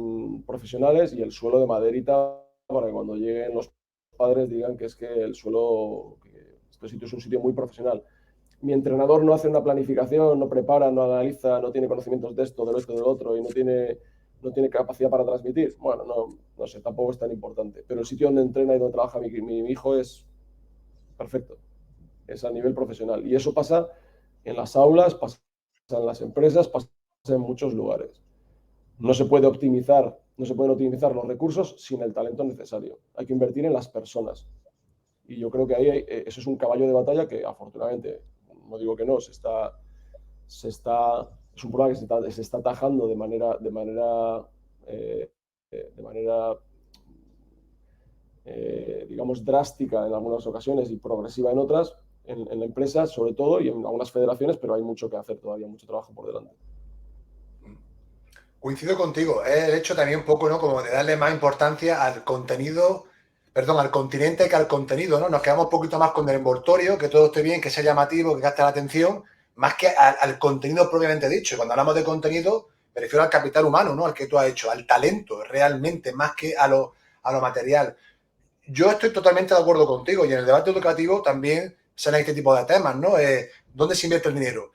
profesionales y el suelo de maderita para que cuando lleguen los padres digan que es que el suelo, que este sitio es un sitio muy profesional. Mi entrenador no hace una planificación, no prepara, no analiza, no tiene conocimientos de esto, de lo otro, del otro y no tiene capacidad para transmitir. Bueno, no sé, tampoco es tan importante. Pero el sitio donde entrena y donde trabaja mi hijo es perfecto, es a nivel profesional. Y eso pasa en las aulas, pasa en las empresas, pasa en muchos lugares. no se puede optimizar, no se pueden optimizar los recursos sin el talento necesario. Hay que invertir en las personas. Y yo creo que ahí eso es un caballo de batalla que afortunadamente, no digo que no, es un problema que se está atajando eh, de manera digamos, drástica en algunas ocasiones y progresiva en otras, en empresas sobre todo y en algunas federaciones, pero hay mucho que hacer todavía, mucho trabajo por delante. Coincido contigo, es el hecho también un poco, ¿no? Como de darle más importancia al contenido, perdón, al continente que al contenido, ¿no? Nos quedamos un poquito más con el envoltorio, que todo esté bien, que sea llamativo, que gaste la atención, más que al contenido propiamente dicho. Y cuando hablamos de contenido, me refiero al capital humano, ¿no? Al que tú has hecho, al talento, realmente, más que a lo material. Yo estoy totalmente de acuerdo contigo y en el debate educativo también salen este tipo de temas, ¿no? ¿Dónde se invierte el dinero?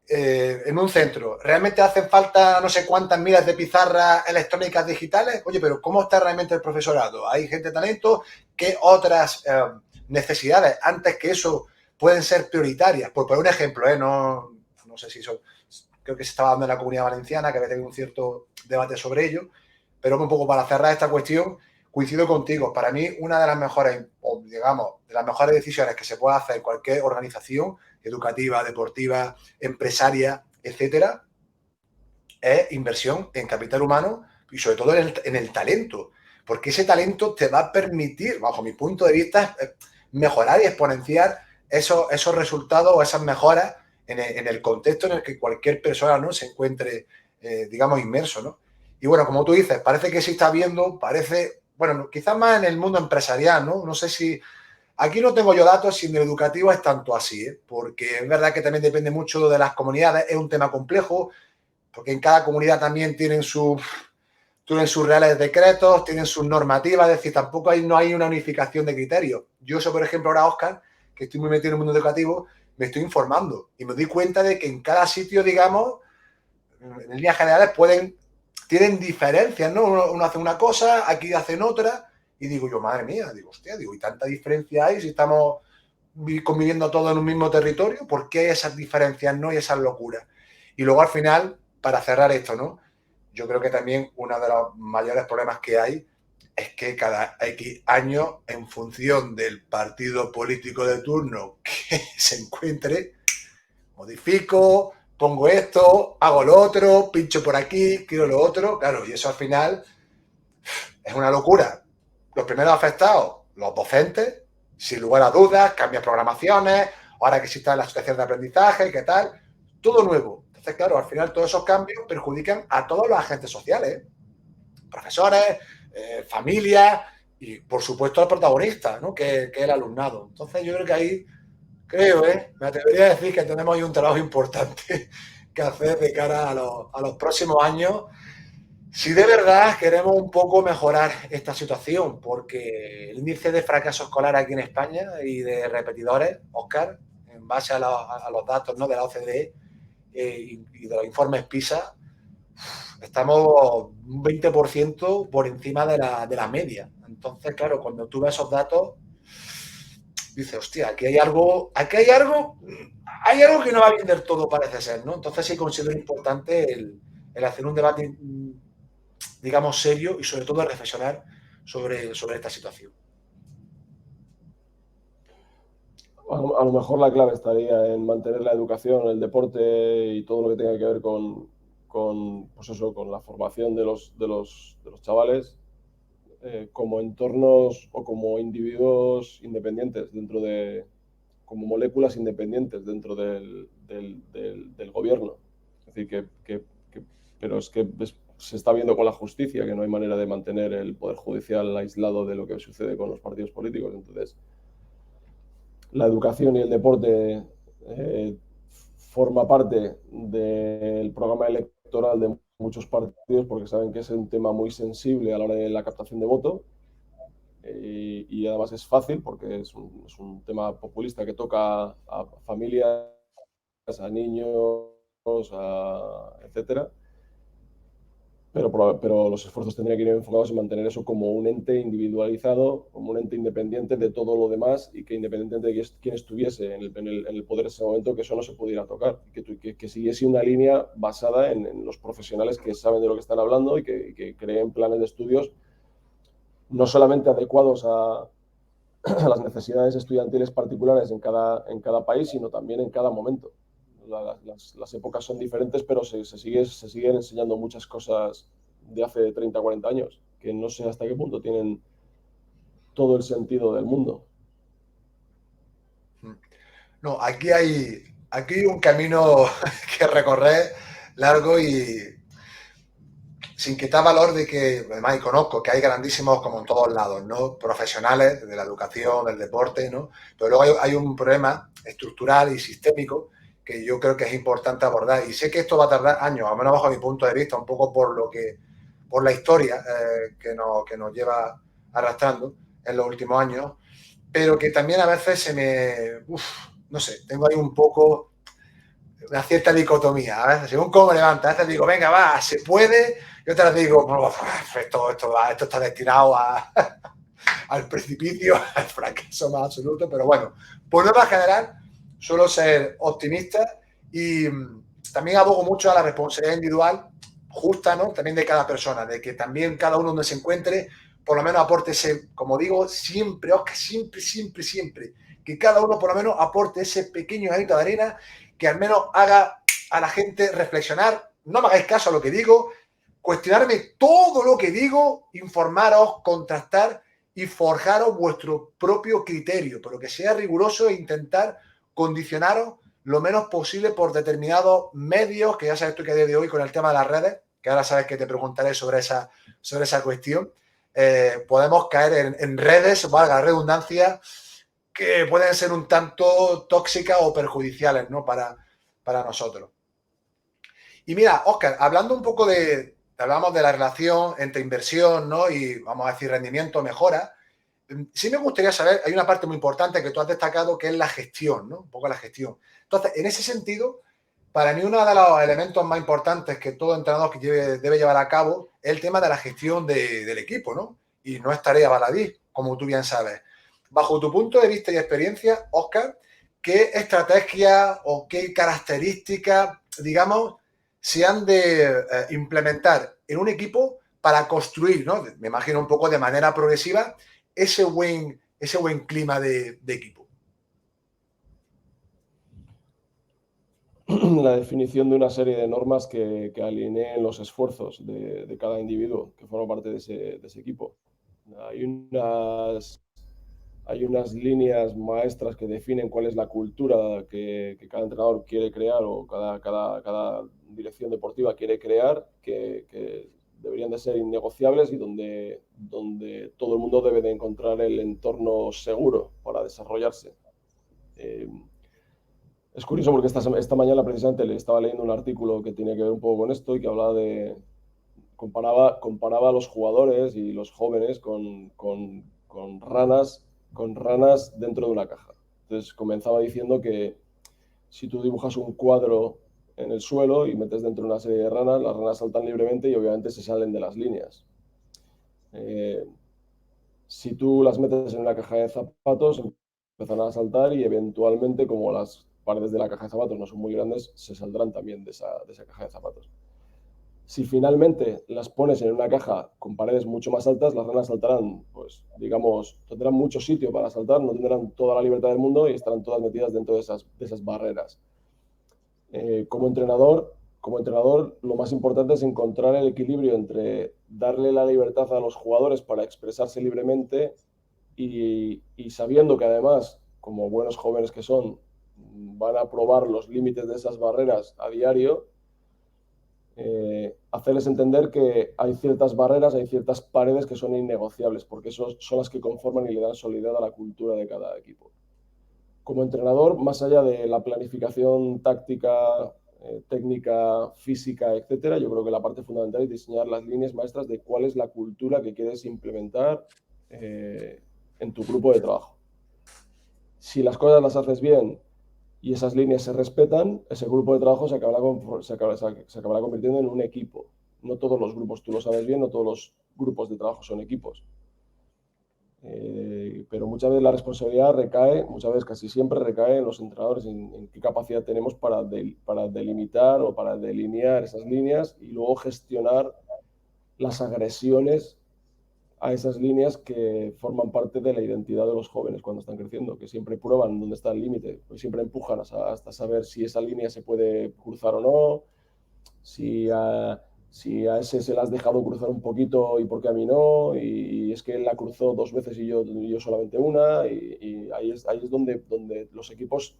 En un centro, ¿realmente hacen falta no sé cuántas miles de pizarras electrónicas digitales? Oye, pero ¿cómo está realmente el profesorado? ¿Hay gente de talento? ¿Qué otras necesidades antes que eso pueden ser prioritarias? Por poner un ejemplo, no sé si son, creo que se estaba dando en la Comunidad Valenciana, que había tenido un cierto debate sobre ello, pero un poco para cerrar esta cuestión, coincido contigo. Para mí, una de las mejores, o digamos, de las mejores decisiones que se puede hacer en cualquier organización educativa, deportiva, empresaria, etcétera, es inversión en capital humano y sobre todo en el talento. Porque ese talento te va a permitir, bajo mi punto de vista, mejorar y exponenciar esos resultados o esas mejoras en el contexto en el que cualquier persona, ¿no?, se encuentre, digamos, inmerso, ¿no? Y bueno, como tú dices, parece que sí está viendo, bueno, quizás más en el mundo empresarial, ¿no? No sé si aquí no tengo yo datos si en el educativo es tanto así, ¿eh? Porque es verdad que también depende mucho de las comunidades, es un tema complejo, porque en cada comunidad también tienen sus reales decretos, tienen sus normativas, es decir, tampoco no hay una unificación de criterios. Yo soy, por ejemplo, ahora, Óscar, que estoy muy metido en el mundo educativo, me estoy informando y me doy cuenta de que en cada sitio, digamos, en líneas generales tienen diferencias, ¿no? Uno hace una cosa, aquí hacen otra, y digo yo, madre mía, digo, hostia, digo, y tanta diferencia hay si estamos conviviendo todos en un mismo territorio, ¿por qué esas diferencias, no? Y esas locuras. Y luego al final, para cerrar esto, ¿no? Yo creo que también uno de los mayores problemas que hay es que cada X años, en función del partido político de turno que se encuentre, modifico, pongo esto, hago lo otro, pincho por aquí, quiero lo otro, claro, y eso al final es una locura. Los primeros afectados, los docentes, sin lugar a dudas, cambian programaciones, ahora que existen las asociaciones de aprendizaje, ¿qué tal? Todo nuevo. Entonces, claro, al final todos esos cambios perjudican a todos los agentes sociales, profesores, familias y, por supuesto, al protagonista, ¿no? Que es el alumnado. Entonces, yo creo que ahí, me atrevería a decir que tenemos ahí un trabajo importante que hacer de cara a los próximos años si de verdad queremos un poco mejorar esta situación, porque el índice de fracaso escolar aquí en España y de repetidores, Oscar, en base a los datos, ¿no?, de la OCDE y de los informes PISA, estamos un 20% por encima de la media. Entonces, claro, cuando tú ves esos datos, dices, hostia, aquí hay algo que no va bien del todo, parece ser, ¿no? Entonces sí considero importante el hacer un debate, digamos, serio y sobre todo reflexionar sobre esta situación. A lo mejor la clave estaría en mantener la educación, el deporte y todo lo que tenga que ver pues eso, con la formación de los chavales como entornos o como individuos independientes como moléculas independientes dentro del gobierno. Es decir, pero es que se está viendo con la justicia que no hay manera de mantener el poder judicial aislado de lo que sucede con los partidos políticos. Entonces, la educación y el deporte forma parte del programa electoral de muchos partidos porque saben que es un tema muy sensible a la hora de la captación de voto y además es fácil porque es un tema populista que toca a familias, a niños, etcétera. pero los esfuerzos tendrían que ir enfocados en mantener eso como un ente individualizado, como un ente independiente de todo lo demás y que independientemente de quién estuviese en el poder en ese momento, que eso no se pudiera tocar, que siguiese una línea basada en los profesionales que saben de lo que están hablando y que creen planes de estudios no solamente adecuados a las necesidades estudiantiles particulares en cada país, sino también en cada momento. Las épocas son diferentes, pero se siguen enseñando muchas cosas de hace 30, 40 años, que no sé hasta qué punto tienen todo el sentido del mundo. No, aquí un camino que recorrer largo y sin quitar valor de que, además, y conozco que hay grandísimos, como en todos lados, ¿no? Profesionales de la educación, del deporte, ¿no? Pero luego hay un problema estructural y sistémico que yo creo que es importante abordar. Y sé que esto va a tardar años, al menos bajo mi punto de vista, un poco por la historia que nos lleva arrastrando en los últimos años, pero que también a veces no sé, tengo ahí un poco una cierta dicotomía. A veces, según cómo me levanta, a veces digo, venga, va, se puede, y otras digo, esto está destinado al precipicio, al fracaso más absoluto, pero bueno, por norma general, suelo ser optimista y también abogo mucho a la responsabilidad individual justa, ¿no? También de cada persona, de que también cada uno donde se encuentre, por lo menos aporte ese, como digo, siempre, Oscar, siempre, que cada uno por lo menos aporte ese pequeño granito de arena que al menos haga a la gente reflexionar, no me hagáis caso a lo que digo, cuestionarme todo lo que digo, informaros, contrastar y forjaros vuestro propio criterio, pero que sea riguroso e intentar condicionaros lo menos posible por determinados medios, que ya sabes tú que a día de hoy con el tema de las redes, que ahora sabes que te preguntaré sobre esa cuestión, podemos caer en redes, valga la redundancia, que pueden ser un tanto tóxicas o perjudiciales, ¿no? Para nosotros. Y mira, Oscar, hablando un poco hablamos de la relación entre inversión, ¿no? Y vamos a decir rendimiento, mejora. Sí me gustaría saber, hay una parte muy importante que tú has destacado que es la gestión, ¿no? Un poco la gestión. Entonces, en ese sentido, para mí uno de los elementos más importantes que todo entrenador que debe llevar a cabo es el tema de la gestión del equipo, ¿no? Y no es tarea baladí, como tú bien sabes. Bajo tu punto de vista y experiencia, Oscar, ¿qué estrategias o qué características, digamos, se han de implementar en un equipo para construir, ¿no? Me imagino un poco de manera progresiva, ese buen clima de equipo? La definición de una serie de normas que alineen los esfuerzos de cada individuo que forma parte de ese equipo. Hay unas, hay unas líneas maestras que definen cuál es la cultura que cada entrenador quiere crear o cada dirección deportiva quiere crear, que deberían de ser innegociables y donde todo el mundo debe de encontrar el entorno seguro para desarrollarse. Es curioso porque esta mañana precisamente le estaba leyendo un artículo que tiene que ver un poco con esto y que hablaba comparaba a los jugadores y los jóvenes con ranas dentro de una caja. Entonces comenzaba diciendo que si tú dibujas un cuadro en el suelo y metes dentro una serie de ranas, las ranas saltan libremente y obviamente se salen de las líneas. Si tú las metes en una caja de zapatos, empiezan a saltar y eventualmente, como las paredes de la caja de zapatos no son muy grandes, se saldrán también de esa caja de zapatos. Si finalmente las pones en una caja con paredes mucho más altas, las ranas saltarán, pues digamos, tendrán mucho sitio para saltar, no tendrán toda la libertad del mundo y estarán todas metidas dentro de esas barreras. Como entrenador, lo más importante es encontrar el equilibrio entre darle la libertad a los jugadores para expresarse libremente y sabiendo que además, como buenos jóvenes que son, van a probar los límites de esas barreras a diario, hacerles entender que hay ciertas barreras, hay ciertas paredes que son innegociables, porque son las que conforman y le dan solidez a la cultura de cada equipo. Como entrenador, más allá de la planificación táctica, técnica, física, etcétera, yo creo que la parte fundamental es diseñar las líneas maestras de cuál es la cultura que quieres implementar en tu grupo de trabajo. Si las cosas las haces bien y esas líneas se respetan, ese grupo de trabajo se acabará convirtiendo en un equipo, no todos los grupos, tú lo sabes bien, no todos los grupos de trabajo son equipos. Pero muchas veces la responsabilidad recae, muchas veces casi siempre recae en los entrenadores, en qué capacidad tenemos para delimitar o para delinear esas líneas y luego gestionar las agresiones a esas líneas que forman parte de la identidad de los jóvenes cuando están creciendo, que siempre prueban dónde está el límite, pues siempre empujan hasta saber si esa línea se puede cruzar o no, si a ese se la has dejado cruzar un poquito y por qué a mí no, y es que él la cruzó 2 veces y yo solamente una, y ahí es donde los equipos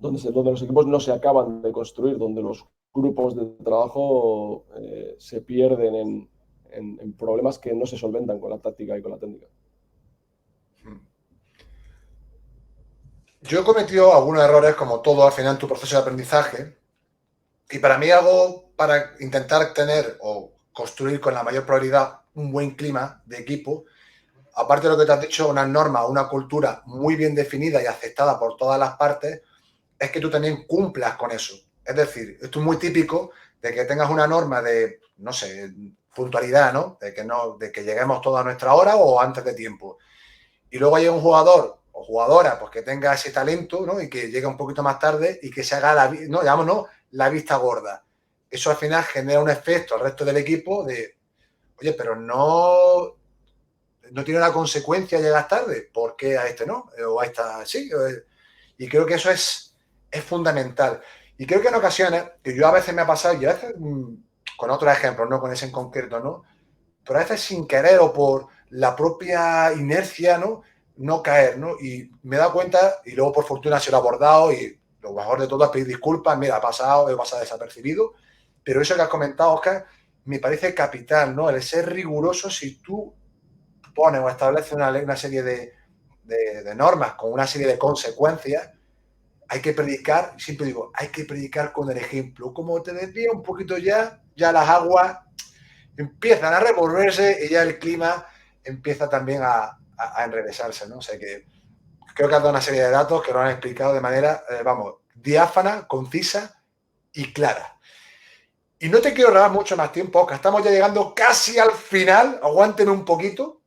donde los equipos no se acaban de construir, donde los grupos de trabajo se pierden en problemas que no se solventan con la táctica y con la técnica. Yo he cometido algunos errores, como todo al final en tu proceso de aprendizaje, y para mí algo para intentar tener o construir con la mayor probabilidad un buen clima de equipo, aparte de lo que te has dicho, una norma, una cultura muy bien definida y aceptada por todas las partes, es que tú también cumplas con eso. Es decir, esto es muy típico de que tengas una norma de, no sé, puntualidad, ¿no? De que lleguemos todos a nuestra hora o antes de tiempo. Y luego hay un jugador o jugadora pues que tenga ese talento, ¿no? Y que llegue un poquito más tarde y que se haga no, digamos, la vista gorda. Eso al final genera un efecto al resto del equipo de, oye, pero no tiene una consecuencia llegar tarde, ¿por qué a este no? O a esta sí. Y creo que eso es fundamental. Y creo que en ocasiones, que yo a veces me ha pasado, y a veces con otros ejemplos, no con ese en concreto, ¿no? Pero a veces sin querer o por la propia inercia, ¿no? No caer, ¿no? Y me he dado cuenta, y luego por fortuna se lo he abordado, y lo mejor de todo es pedir disculpas, mira, ha pasado desapercibido, pero eso que has comentado, Oscar, me parece capital, ¿no? El ser riguroso si tú pones o estableces una serie de normas con una serie de consecuencias, hay que predicar, siempre digo, hay que predicar con el ejemplo. Como te decía un poquito ya las aguas empiezan a revolverse y ya el clima empieza también a enrevesarse, ¿no? O sea que creo que has dado una serie de datos que lo han explicado de manera, vamos, diáfana, concisa y clara. Y no te quiero robar mucho más tiempo, Oscar. Estamos ya llegando casi al final. Aguánteme un poquito.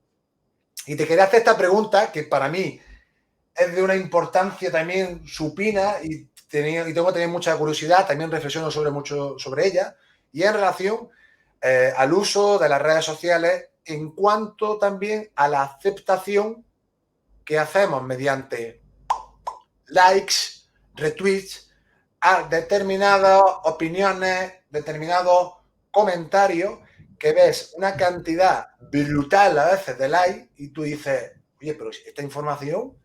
Y te quería hacer esta pregunta que para mí es de una importancia también supina y tengo también mucha curiosidad, también reflexiono mucho sobre ella, y en relación al uso de las redes sociales en cuanto también a la aceptación que hacemos mediante likes, retweets, a determinadas opiniones, determinados comentarios, que ves una cantidad brutal a veces de likes y tú dices, oye, pero esta información,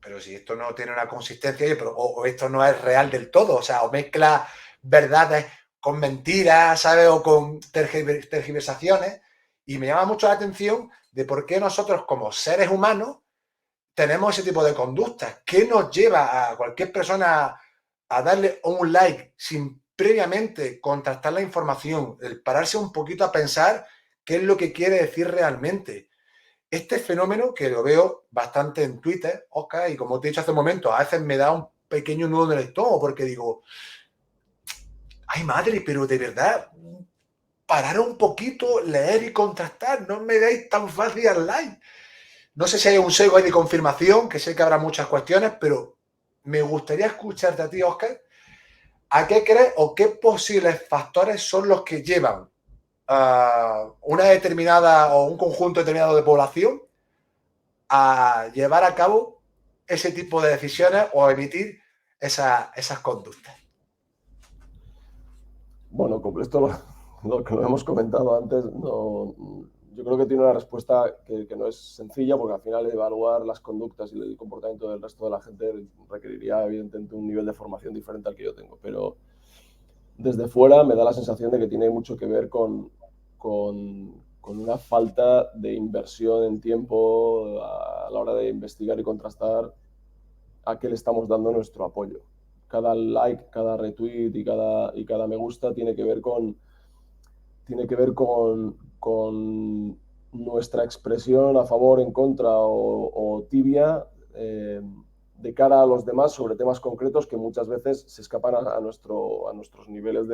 pero si esto no tiene una consistencia, oye, pero, o esto no es real del todo, o sea, o mezcla verdades con mentiras, ¿sabes? O con tergiversaciones. Y me llama mucho la atención de por qué nosotros como seres humanos tenemos ese tipo de conductas. ¿Qué nos lleva a cualquier persona a darle un like sin previamente contrastar la información? El pararse un poquito a pensar qué es lo que quiere decir realmente. Este fenómeno que lo veo bastante en Twitter, Oscar, y como te he dicho hace un momento, a veces me da un pequeño nudo en el estómago porque digo, ay madre, pero de verdad, parar un poquito, leer y contrastar, no me deis tan fácil al like. No sé si hay un sesgo ahí de confirmación, que sé que habrá muchas cuestiones, pero me gustaría escucharte a ti, Oscar, ¿a qué crees o qué posibles factores son los que llevan a una determinada o un conjunto determinado de población a llevar a cabo ese tipo de decisiones o emitir esas conductas? Bueno, esto lo que lo hemos comentado antes, yo creo que tiene una respuesta que no es sencilla, porque al final evaluar las conductas y el comportamiento del resto de la gente requeriría evidentemente un nivel de formación diferente al que yo tengo, pero desde fuera me da la sensación de que tiene mucho que ver con una falta de inversión en tiempo a la hora de investigar y contrastar a qué le estamos dando nuestro apoyo. Cada like, cada retweet y cada me gusta tiene que ver con nuestra expresión a favor, en contra o tibia de cara a los demás sobre temas concretos que muchas veces se escapan a nuestros niveles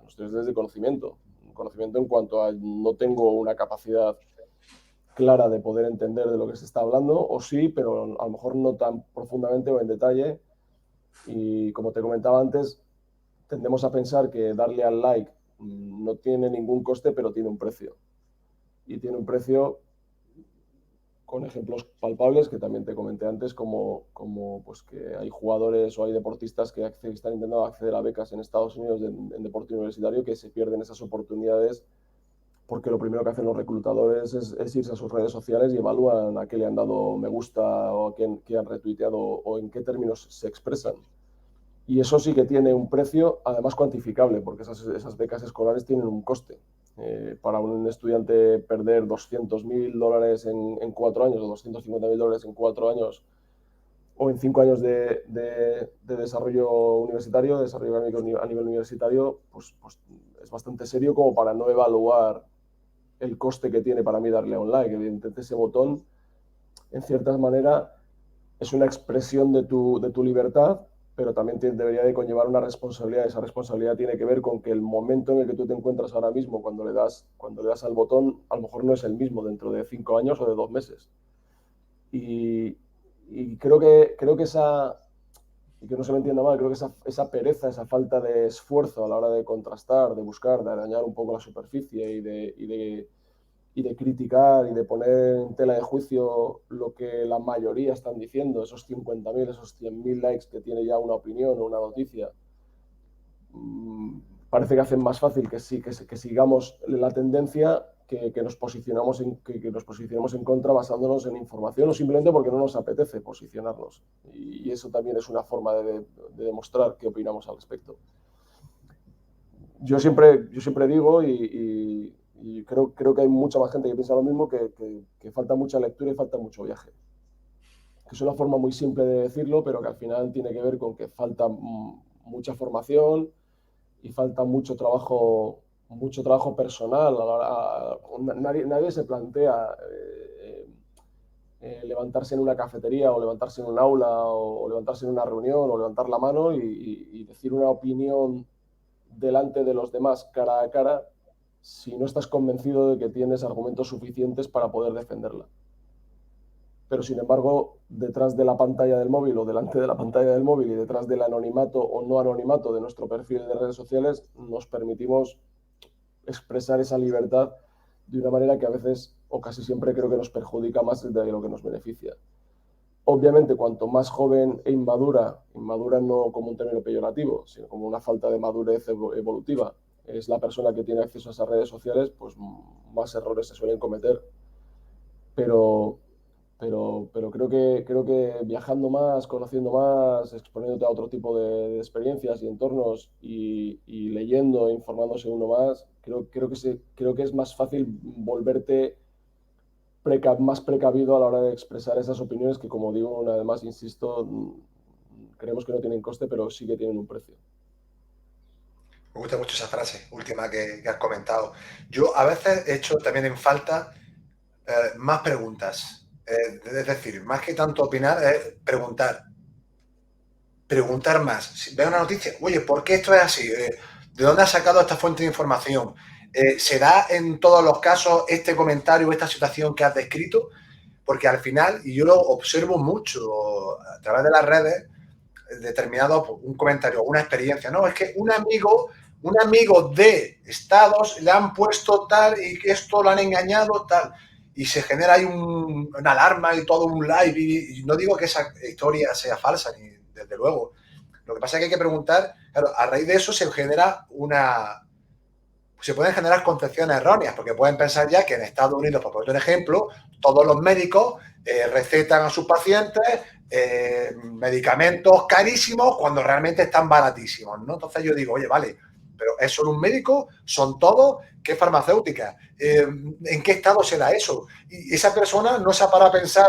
estoy desde conocimiento. Conocimiento en cuanto a no tengo una capacidad clara de poder entender de lo que se está hablando, o sí, pero a lo mejor no tan profundamente o en detalle. Y como te comentaba antes, tendemos a pensar que darle al like no tiene ningún coste, pero tiene un precio. Y tiene un precio con ejemplos palpables que también te comenté antes, como pues que hay jugadores o hay deportistas que están intentando acceder a becas en Estados Unidos en deporte universitario, que se pierden esas oportunidades porque lo primero que hacen los reclutadores es irse a sus redes sociales y evalúan a qué le han dado me gusta o a qué han retuiteado o en qué términos se expresan. Y eso sí que tiene un precio, además cuantificable, porque esas becas escolares tienen un coste. Para un estudiante perder $200.000 en 4 años o $250.000 en 4 años o en 5 años de desarrollo universitario, de desarrollo académico a nivel universitario, pues es bastante serio como para no evaluar el coste que tiene para mí darle a un like. Evidentemente ese botón, en cierta manera, es una expresión de tu libertad, pero también debería de conllevar una responsabilidad. Esa responsabilidad tiene que ver con que el momento en el que tú te encuentras ahora mismo, cuando le das al botón, a lo mejor no es el mismo dentro de 5 años o de 2 meses. Y creo que esa, y que no se me entienda mal, creo que esa pereza, esa falta de esfuerzo a la hora de contrastar, de buscar, de arañar un poco la superficie y de criticar y de poner en tela de juicio lo que la mayoría están diciendo, esos 50.000, esos 100.000 likes que tiene ya una opinión o una noticia, parece que hacen más fácil que sigamos la tendencia que nos posicionamos en contra basándonos en información o simplemente porque no nos apetece posicionarnos. Y eso también es una forma de demostrar qué opinamos al respecto. Yo siempre digo y creo que hay mucha más gente que piensa lo mismo, que falta mucha lectura y falta mucho viaje. Que es una forma muy simple de decirlo, pero que al final tiene que ver con que falta mucha formación y falta mucho trabajo personal. Nadie se plantea levantarse en una cafetería o levantarse en un aula o levantarse en una reunión o levantar la mano y decir una opinión delante de los demás cara a cara si no estás convencido de que tienes argumentos suficientes para poder defenderla. Pero sin embargo, detrás de la pantalla del móvil o delante de la pantalla del móvil y detrás del anonimato o no anonimato de nuestro perfil de redes sociales, nos permitimos expresar esa libertad de una manera que a veces o casi siempre creo que nos perjudica más de lo que nos beneficia. Obviamente, cuanto más joven e inmadura no como un término peyorativo, sino como una falta de madurez evolutiva, es la persona que tiene acceso a esas redes sociales, pues más errores se suelen cometer. Pero creo que viajando más, conociendo más, exponiéndote a otro tipo de experiencias y entornos y leyendo e informándose uno más, creo que es más fácil volverte más precavido a la hora de expresar esas opiniones que, como digo, una vez más, insisto, creemos que no tienen coste, pero sí que tienen un precio. Me gusta mucho esa frase última que has comentado. Yo a veces he hecho también en falta más preguntas. Es decir, más que tanto opinar, es preguntar. Preguntar más. Si veo una noticia, oye, ¿por qué esto es así? ¿De dónde has sacado esta fuente de información? ¿Se da en todos los casos este comentario o esta situación que has descrito? Porque al final, y yo lo observo mucho a través de las redes, determinado un comentario, una experiencia, ¿no? Es que un amigo de Estados le han puesto tal y que esto lo han engañado tal. Y se genera ahí una alarma y todo un live. Y no digo que esa historia sea falsa, ni desde luego. Lo que pasa es que hay que preguntar, claro, a raíz de eso se pueden generar concepciones erróneas, porque pueden pensar ya que en Estados Unidos, por poner un ejemplo, todos los médicos recetan a sus pacientes medicamentos carísimos cuando realmente están baratísimos, ¿no? Entonces yo digo, oye, vale, pero ¿es solo un médico? ¿Son todos? ¿Qué farmacéutica? ¿En qué estado se da eso? Y esa persona no se ha parado a pensar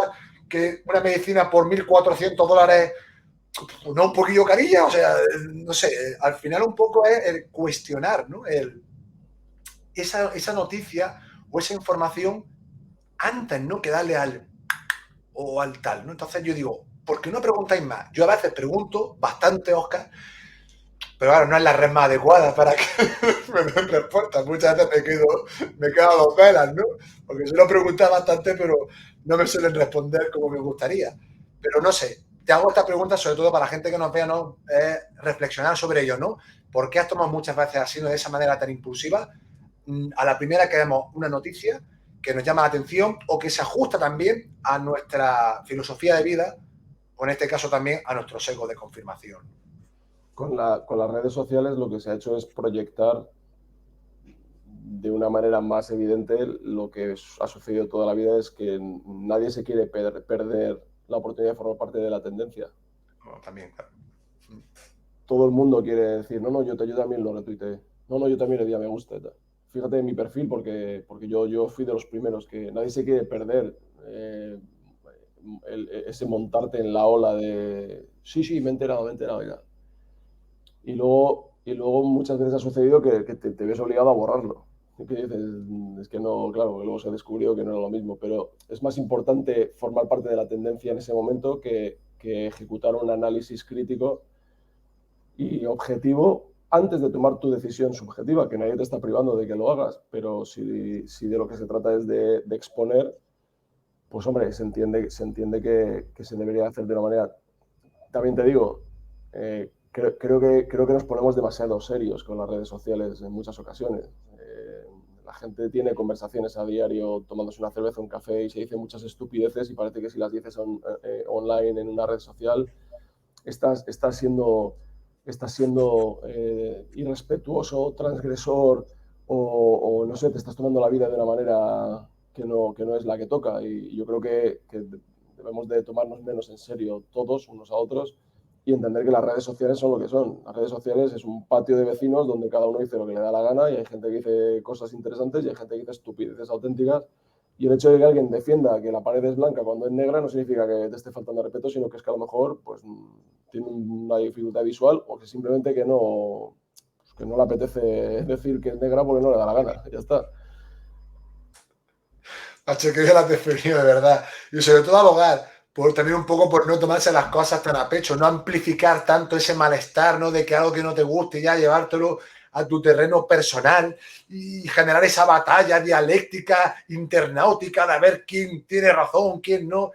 que una medicina por $1.400, no, un poquillo carilla, o sea, no sé, al final un poco es el cuestionar, ¿no? Esa noticia o esa información antes, ¿no? Que darle al tal, ¿no? Entonces yo digo, ¿por qué no preguntáis más? Yo a veces pregunto bastante, Óscar, pero claro, no es la red más adecuada para que me den respuestas. Muchas veces me quedo a dos velas, ¿no? Porque suelo preguntar bastante, pero no me suelen responder como me gustaría. Pero no sé, te hago esta pregunta sobre todo para la gente que nos vea, ¿no? Reflexionar sobre ello, ¿no? ¿Por qué has tomado muchas veces así, ¿no? De esa manera tan impulsiva? A la primera que vemos una noticia que nos llama la atención o que se ajusta también a nuestra filosofía de vida, o en este caso también a nuestro sesgo de confirmación. Con las redes sociales lo que se ha hecho es proyectar de una manera más evidente lo que ha sucedido toda la vida, es que nadie se quiere perder la oportunidad de formar parte de la tendencia. Bueno, también, claro. Todo el mundo quiere decir, no, yo también lo retuiteé, no, yo también le di a me gusta y tal. Fíjate en mi perfil porque yo fui de los primeros que nadie se quiere perder ese montarte en la ola de sí, me he enterado y tal. Y luego muchas veces ha sucedido que te ves obligado a borrarlo. Y que dices, es que no, claro, que luego se ha descubrido que no era lo mismo, pero es más importante formar parte de la tendencia en ese momento que ejecutar un análisis crítico y objetivo antes de tomar tu decisión subjetiva, que nadie te está privando de que lo hagas, pero si de lo que se trata es de exponer, pues hombre, se entiende que se debería hacer de una manera. También te digo, creo que nos ponemos demasiado serios con las redes sociales en muchas ocasiones. La gente tiene conversaciones a diario tomándose una cerveza, un café y se dice muchas estupideces y parece que si las dices online en una red social estás siendo irrespetuoso, transgresor o, no sé, te estás tomando la vida de una manera que no es la que toca. Y yo creo que debemos de tomarnos menos en serio todos, unos a otros, y entender que las redes sociales son lo que son. Las redes sociales es un patio de vecinos donde cada uno dice lo que le da la gana y hay gente que dice cosas interesantes y hay gente que dice estupideces auténticas. Y el hecho de que alguien defienda que la pared es blanca cuando es negra no significa que te esté faltando respeto, sino que es que a lo mejor pues, tiene una dificultad visual o que simplemente que no le apetece decir que es negra porque no le da la gana. Ya está. Hacho, que bien la has definido, de verdad. Y sobre todo abogar por también un poco por no tomarse las cosas tan a pecho, no amplificar tanto ese malestar, ¿no? De que algo que no te guste ya llevártelo a tu terreno personal y generar esa batalla dialéctica, internautica, de ver quién tiene razón, quién no.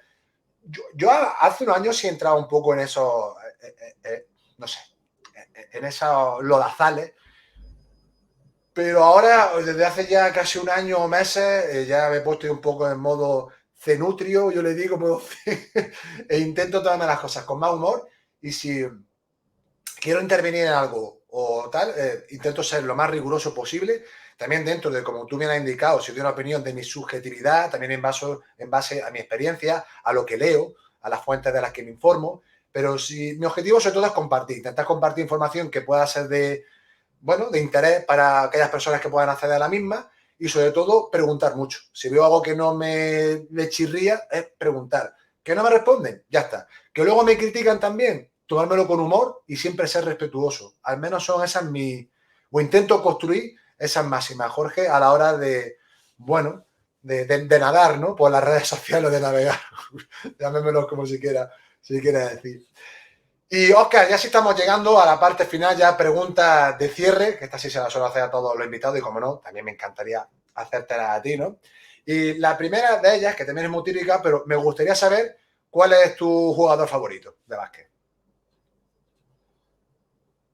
Yo hace unos años sí entraba un poco en eso, no sé, en esos lodazales, pero ahora, desde hace ya casi un año o meses, ya me he puesto un poco en modo cenutrio, yo le digo, modo e intento tomarme las cosas con más humor. Y si quiero intervenir en algo o tal, intento ser lo más riguroso posible. También dentro de, como tú bien has indicado, si doy una opinión de mi subjetividad, también en base a mi experiencia, a lo que leo, a las fuentes de las que me informo. Pero si mi objetivo sobre todo es compartir, intentar compartir información que pueda ser de interés para aquellas personas que puedan acceder a la misma y sobre todo preguntar mucho. Si veo algo que no me chirría, es preguntar. ¿Que no me responden? Ya está. ¿Que luego me critican también? Tomármelo con humor y siempre ser respetuoso. Al menos son esas o intento construir esas máximas, Jorge, a la hora de nadar, ¿no? Por las redes sociales o de navegar. Llámemelo como si quiera decir. Y Oscar, ya sí estamos llegando a la parte final, ya preguntas de cierre, que esta sí se la suelo hacer a todos los invitados y como no, también me encantaría hacértela a ti, ¿no? Y la primera de ellas, que también es muy típica, pero me gustaría saber cuál es tu jugador favorito de básquet.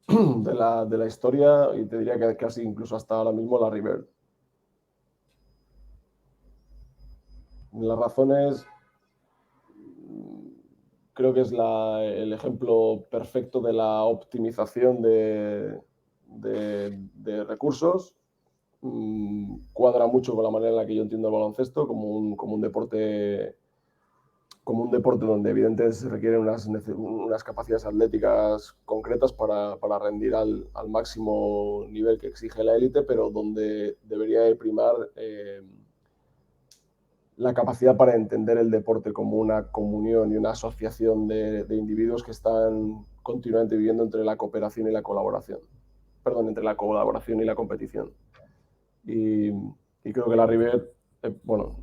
De la historia, y te diría que casi incluso hasta ahora mismo la River. Las razones, creo que es el ejemplo perfecto de la optimización de recursos. Cuadra mucho con la manera en la que yo entiendo el baloncesto como un deporte donde evidentemente se requieren unas capacidades atléticas concretas para rendir al máximo nivel que exige la élite, pero donde debería de primar la capacidad para entender el deporte como una comunión y una asociación de individuos que están continuamente viviendo entre la cooperación y la colaboración. Perdón, entre la colaboración y la competición. Y creo que la River, bueno,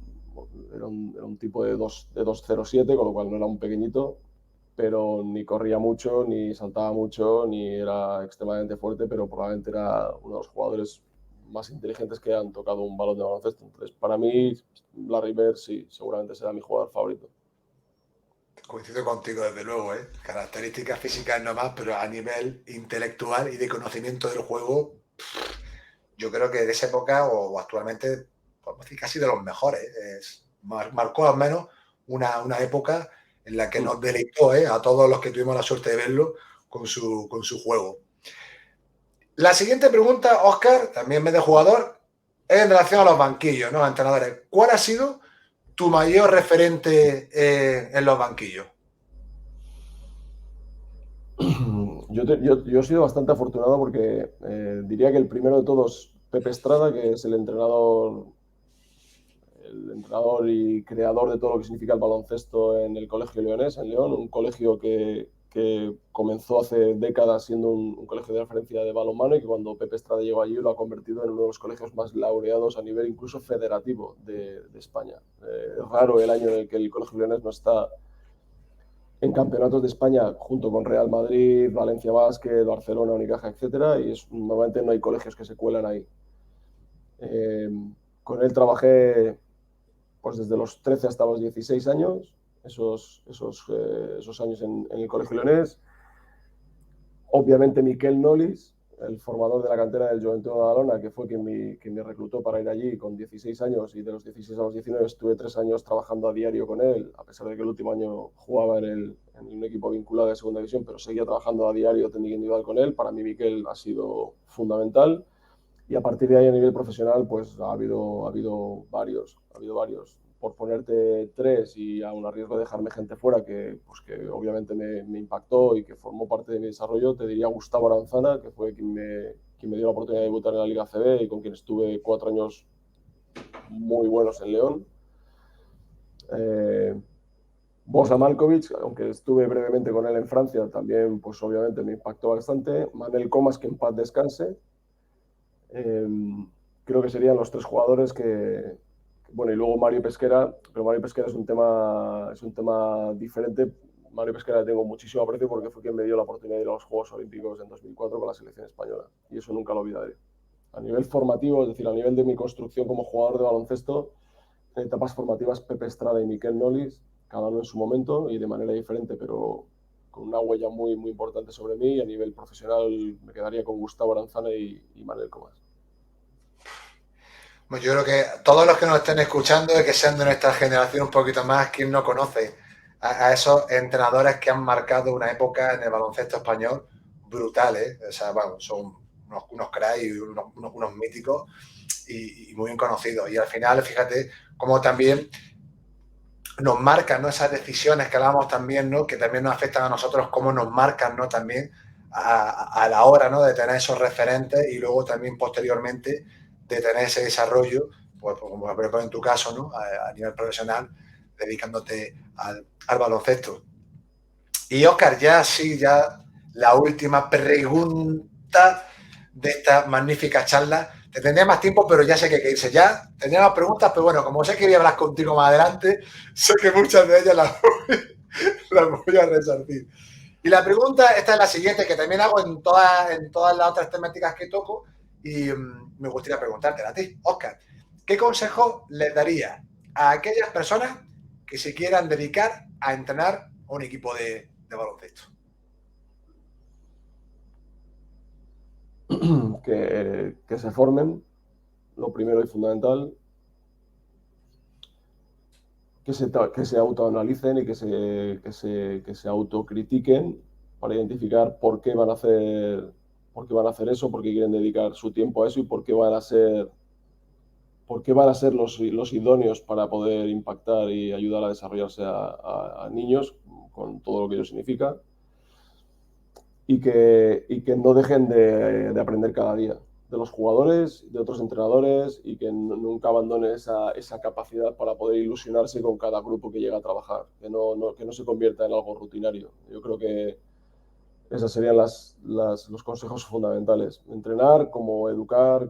era un tipo de 2.07, con lo cual no era un pequeñito, pero ni corría mucho, ni saltaba mucho, ni era extremadamente fuerte, pero probablemente era uno de los jugadores más inteligentes que han tocado un balón de baloncesto. Entonces, para mí, Larry Bird sí, seguramente será mi jugador favorito. Coincido contigo, desde luego, ¿eh? Características físicas no más, pero a nivel intelectual y de conocimiento del juego, yo creo que de esa época o actualmente, podemos decir que ha sido de los mejores. Marcó al menos una época en la que nos deleitó, ¿eh? A todos los que tuvimos la suerte de verlo con su juego. La siguiente pregunta, Óscar, también me de jugador, es en relación a los banquillos, ¿no? A entrenadores. ¿Cuál ha sido tu mayor referente en los banquillos? Yo he sido bastante afortunado porque diría que el primero de todos, Pepe Estrada, que es el entrenador y creador de todo lo que significa el baloncesto en el Colegio Leonés, en León, un colegio que comenzó hace décadas siendo un colegio de referencia de balonmano y que cuando Pepe Estrada llegó allí lo ha convertido en uno de los colegios más laureados a nivel incluso federativo de España. Es raro el año en el que el Colegio Leonés no está en campeonatos de España junto con Real Madrid, Valencia Basket, Barcelona, Unicaja, etcétera, y normalmente no hay colegios que se cuelan ahí. Eh, con él trabajé pues desde los 13 hasta los 16 años, esos años en el Colegio Leonés. Obviamente Miquel Nolis, el formador de la cantera del Joventut de Badalona, que fue quien me reclutó para ir allí con 16 años y de los 16 a los 19 estuve 3 años trabajando a diario con él, a pesar de que el último año jugaba en un equipo vinculado de segunda división, pero seguía trabajando a diario técnica individual con él. Para mí Miquel ha sido fundamental y a partir de ahí a nivel profesional pues ha habido varios. Por ponerte tres y aún a riesgo de dejarme gente fuera que obviamente me impactó y que formó parte de mi desarrollo, te diría Gustavo Aranzana, que fue quien me dio la oportunidad de debutar en la Liga ACB y con quien estuve 4 años muy buenos en León. Bosa Malkovich, aunque estuve brevemente con él en Francia, también pues obviamente me impactó bastante. Manel Comas, que en paz descanse. Eh, Creo que serían los tres jugadores bueno, y luego Mario Pesquera, pero Mario Pesquera es un tema diferente. Mario Pesquera le tengo muchísimo aprecio porque fue quien me dio la oportunidad de ir a los Juegos Olímpicos en 2004 con la selección española, y eso nunca lo olvidaré. A nivel formativo, es decir, a nivel de mi construcción como jugador de baloncesto, en etapas formativas Pepe Estrada y Miquel Nolis, cada uno en su momento y de manera diferente, pero con una huella muy, muy importante sobre mí, y a nivel profesional me quedaría con Gustavo Aranzana y Manuel Comas. Pues yo creo que todos los que nos estén escuchando y que sean de nuestra generación un poquito más, ¿quién no conoce a esos entrenadores que han marcado una época en el baloncesto español brutal? O sea, bueno, son unos cracks y unos míticos y muy bien conocidos. Y al final, fíjate cómo también nos marcan, ¿no? Esas decisiones que hablábamos también, ¿no? Que también nos afectan a nosotros, cómo nos marcan, ¿no? También a la hora, ¿no? De tener esos referentes y luego también posteriormente de tener ese desarrollo, pues como en tu caso, ¿no? A nivel profesional, dedicándote al baloncesto. Y Óscar, ya la última pregunta de esta magnífica charla. Te tendría más tiempo, pero ya sé que hay que irse ya. Tenía más preguntas, pero bueno, como sé que voy a hablar contigo más adelante, sé que muchas de ellas las voy a resarcir. Y la pregunta, esta es la siguiente, que también hago en todas las otras temáticas que toco, y me gustaría preguntártela a ti, Óscar. ¿Qué consejo les daría a aquellas personas que se quieran dedicar a entrenar a un equipo de baloncesto? Que se formen, lo primero y fundamental, que se autoanalicen y que se autocritiquen para identificar por qué van a hacer eso, por qué quieren dedicar su tiempo a eso y por qué van a ser los idóneos para poder impactar y ayudar a desarrollarse a niños con todo lo que ello significa, y que no dejen de aprender cada día de los jugadores, de otros entrenadores, y que nunca abandonen esa capacidad para poder ilusionarse con cada grupo que llega a trabajar, que no se convierta en algo rutinario. Yo creo que esos serían los consejos fundamentales. Entrenar como educar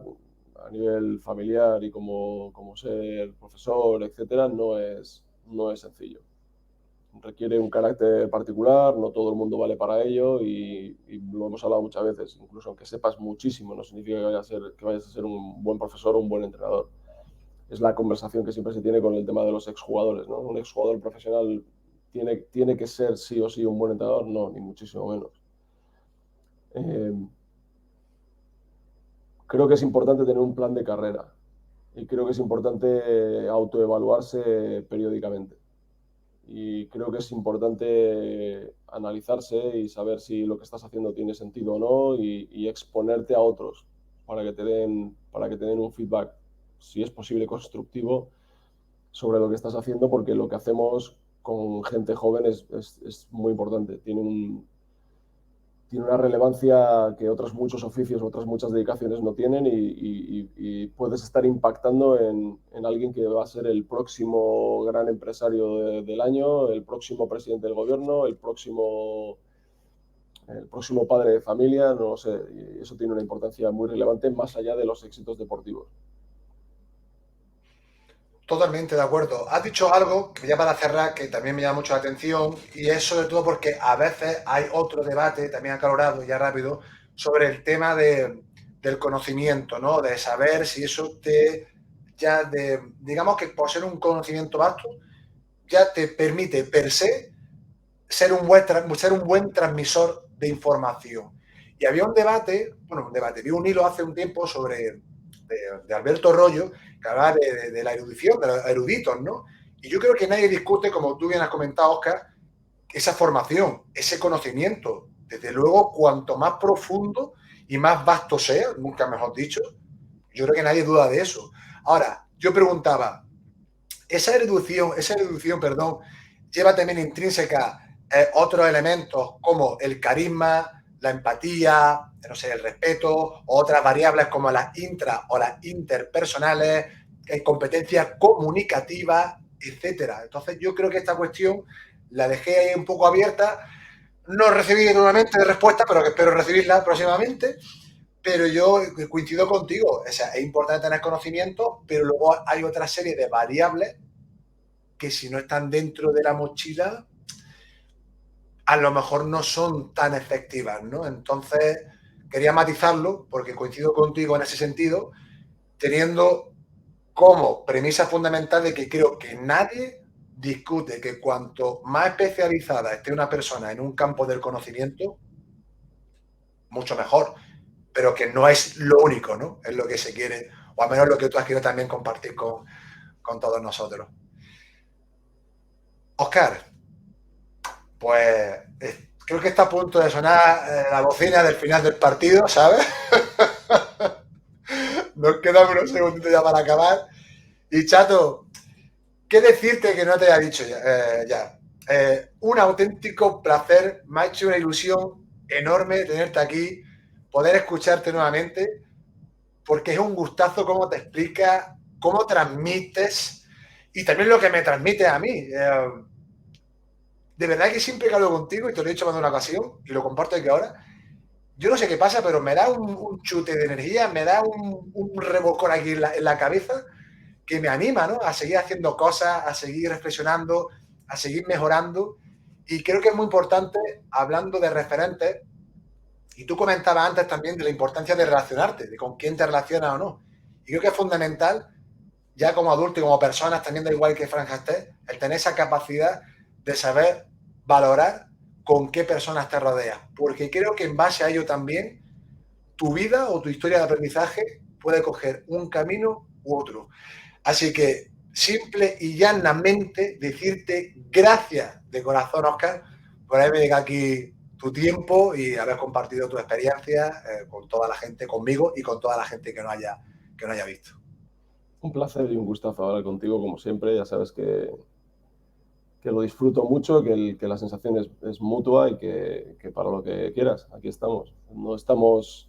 a nivel familiar y como ser profesor, etcétera, no es sencillo. requiere un carácter particular, no todo el mundo vale para ello y lo hemos hablado muchas veces. Incluso aunque sepas muchísimo, no significa que vayas a ser un buen profesor o un buen entrenador. Es la conversación que siempre se tiene con el tema de los exjugadores, ¿no? Un exjugador profesional tiene que ser sí o sí un buen entrenador, no, ni muchísimo menos. Creo que es importante tener un plan de carrera y creo que es importante autoevaluarse periódicamente. Y creo que es importante analizarse y saber si lo que estás haciendo tiene sentido o no y exponerte a otros para que te den un feedback, si es posible, constructivo sobre lo que estás haciendo, porque lo que hacemos con gente joven es muy importante. Tiene una relevancia que otros muchos oficios, otras muchas dedicaciones no tienen y puedes estar impactando en alguien que va a ser el próximo gran empresario del año, el próximo presidente del gobierno, el próximo padre de familia, no lo sé, y eso tiene una importancia muy relevante más allá de los éxitos deportivos. Totalmente de acuerdo. Has dicho algo que ya para cerrar que también me llama mucho la atención y es sobre todo porque a veces hay otro debate también acalorado y ya rápido sobre el tema del conocimiento, ¿no? De saber si eso digamos que por ser un conocimiento vasto, ya te permite per se ser un buen transmisor de información. Y había vi un hilo hace un tiempo de Alberto Rollo, que hablaba de la erudición, de los eruditos, ¿no? Y yo creo que nadie discute, como tú bien has comentado, Oscar, esa formación, ese conocimiento. Desde luego, cuanto más profundo y más vasto sea, nunca mejor dicho, yo creo que nadie duda de eso. Ahora, yo preguntaba, esa erudición, perdón, lleva también intrínseca otros elementos como el carisma, la empatía, no sé, el respeto, o otras variables como las intra o las interpersonales, competencias comunicativas, etcétera. Entonces yo creo que esta cuestión la dejé ahí un poco abierta. No recibí nuevamente respuesta, pero que espero recibirla próximamente. Pero yo coincido contigo, o sea, es importante tener conocimiento, pero luego hay otra serie de variables que si no están dentro de la mochila, a lo mejor no son tan efectivas, ¿no? Entonces, quería matizarlo, porque coincido contigo en ese sentido, teniendo como premisa fundamental de que creo que nadie discute que cuanto más especializada esté una persona en un campo del conocimiento, mucho mejor, pero que no es lo único, ¿no? Es lo que se quiere, o al menos lo que tú has querido también compartir con todos nosotros. Oscar, pues creo que está a punto de sonar la bocina del final del partido, ¿sabes? Nos quedan unos segunditos ya para acabar. Y Chato, ¿qué decirte que no te haya dicho ya? Un auténtico placer, me ha hecho una ilusión enorme tenerte aquí, poder escucharte nuevamente, porque es un gustazo cómo te explicas, cómo transmites y también lo que me transmite a mí. De verdad que siempre que hablo contigo, y te lo he dicho más de una ocasión, y lo comparto aquí ahora, yo no sé qué pasa, pero me da un chute de energía, me da un revolcón aquí en la cabeza que me anima, ¿no? A seguir haciendo cosas, a seguir reflexionando, a seguir mejorando. Y creo que es muy importante, hablando de referentes, y tú comentabas antes también de la importancia de relacionarte, de con quién te relacionas o no. Y creo que es fundamental, ya como adulto y como personas, también da igual que franja estés, el tener esa capacidad de saber valorar con qué personas te rodeas. Porque creo que en base a ello también tu vida o tu historia de aprendizaje puede coger un camino u otro. Así que simple y llanamente decirte gracias de corazón, Oscar, por haberme dedicado aquí tu tiempo y haber compartido tu experiencia con toda la gente, conmigo y con toda la gente que no haya visto. Un placer y un gustazo hablar contigo, como siempre. Ya sabes que lo disfruto mucho, que la sensación es mutua y que para lo que quieras, aquí estamos. No estamos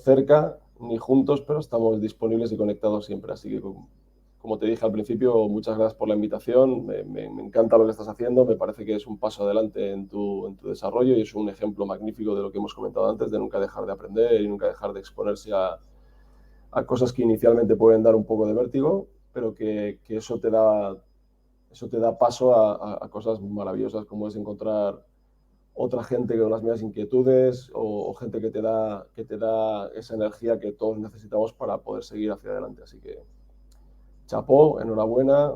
cerca ni juntos, pero estamos disponibles y conectados siempre. Así que, como te dije al principio, muchas gracias por la invitación. Me encanta lo que estás haciendo. Me parece que es un paso adelante en tu desarrollo y es un ejemplo magnífico de lo que hemos comentado antes, de nunca dejar de aprender y nunca dejar de exponerse a cosas que inicialmente pueden dar un poco de vértigo, pero que eso eso te da paso a cosas maravillosas, como es encontrar otra gente con las mismas inquietudes o gente que te da esa energía que todos necesitamos para poder seguir hacia adelante. Así que, chapó, enhorabuena,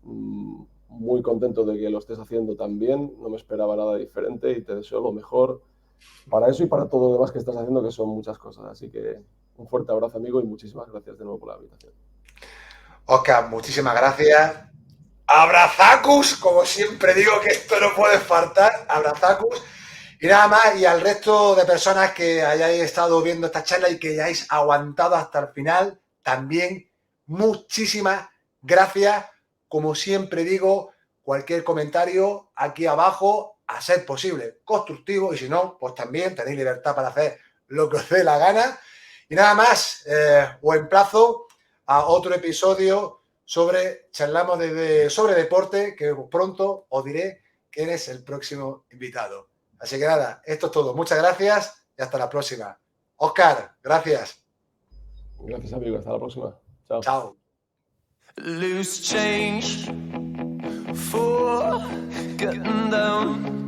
muy contento de que lo estés haciendo tan bien, no me esperaba nada diferente y te deseo lo mejor para eso y para todo lo demás que estás haciendo, que son muchas cosas. Así que un fuerte abrazo, amigo, y muchísimas gracias de nuevo por la invitación. Oscar, muchísimas gracias. Abrazacus, como siempre digo que esto no puede faltar, abrazacus. Y nada más, y al resto de personas que hayáis estado viendo esta charla y que hayáis aguantado hasta el final, también muchísimas gracias. Como siempre digo, cualquier comentario aquí abajo, a ser posible, constructivo, y si no, pues también tenéis libertad para hacer lo que os dé la gana. Y nada más, os emplazo a otro episodio charlamos sobre deporte, que pronto os diré quién es el próximo invitado. Así que nada, esto es todo. Muchas gracias y hasta la próxima. Oscar, gracias. Gracias, amigo. Hasta la próxima. Chao. Chao. Loose change for getting down.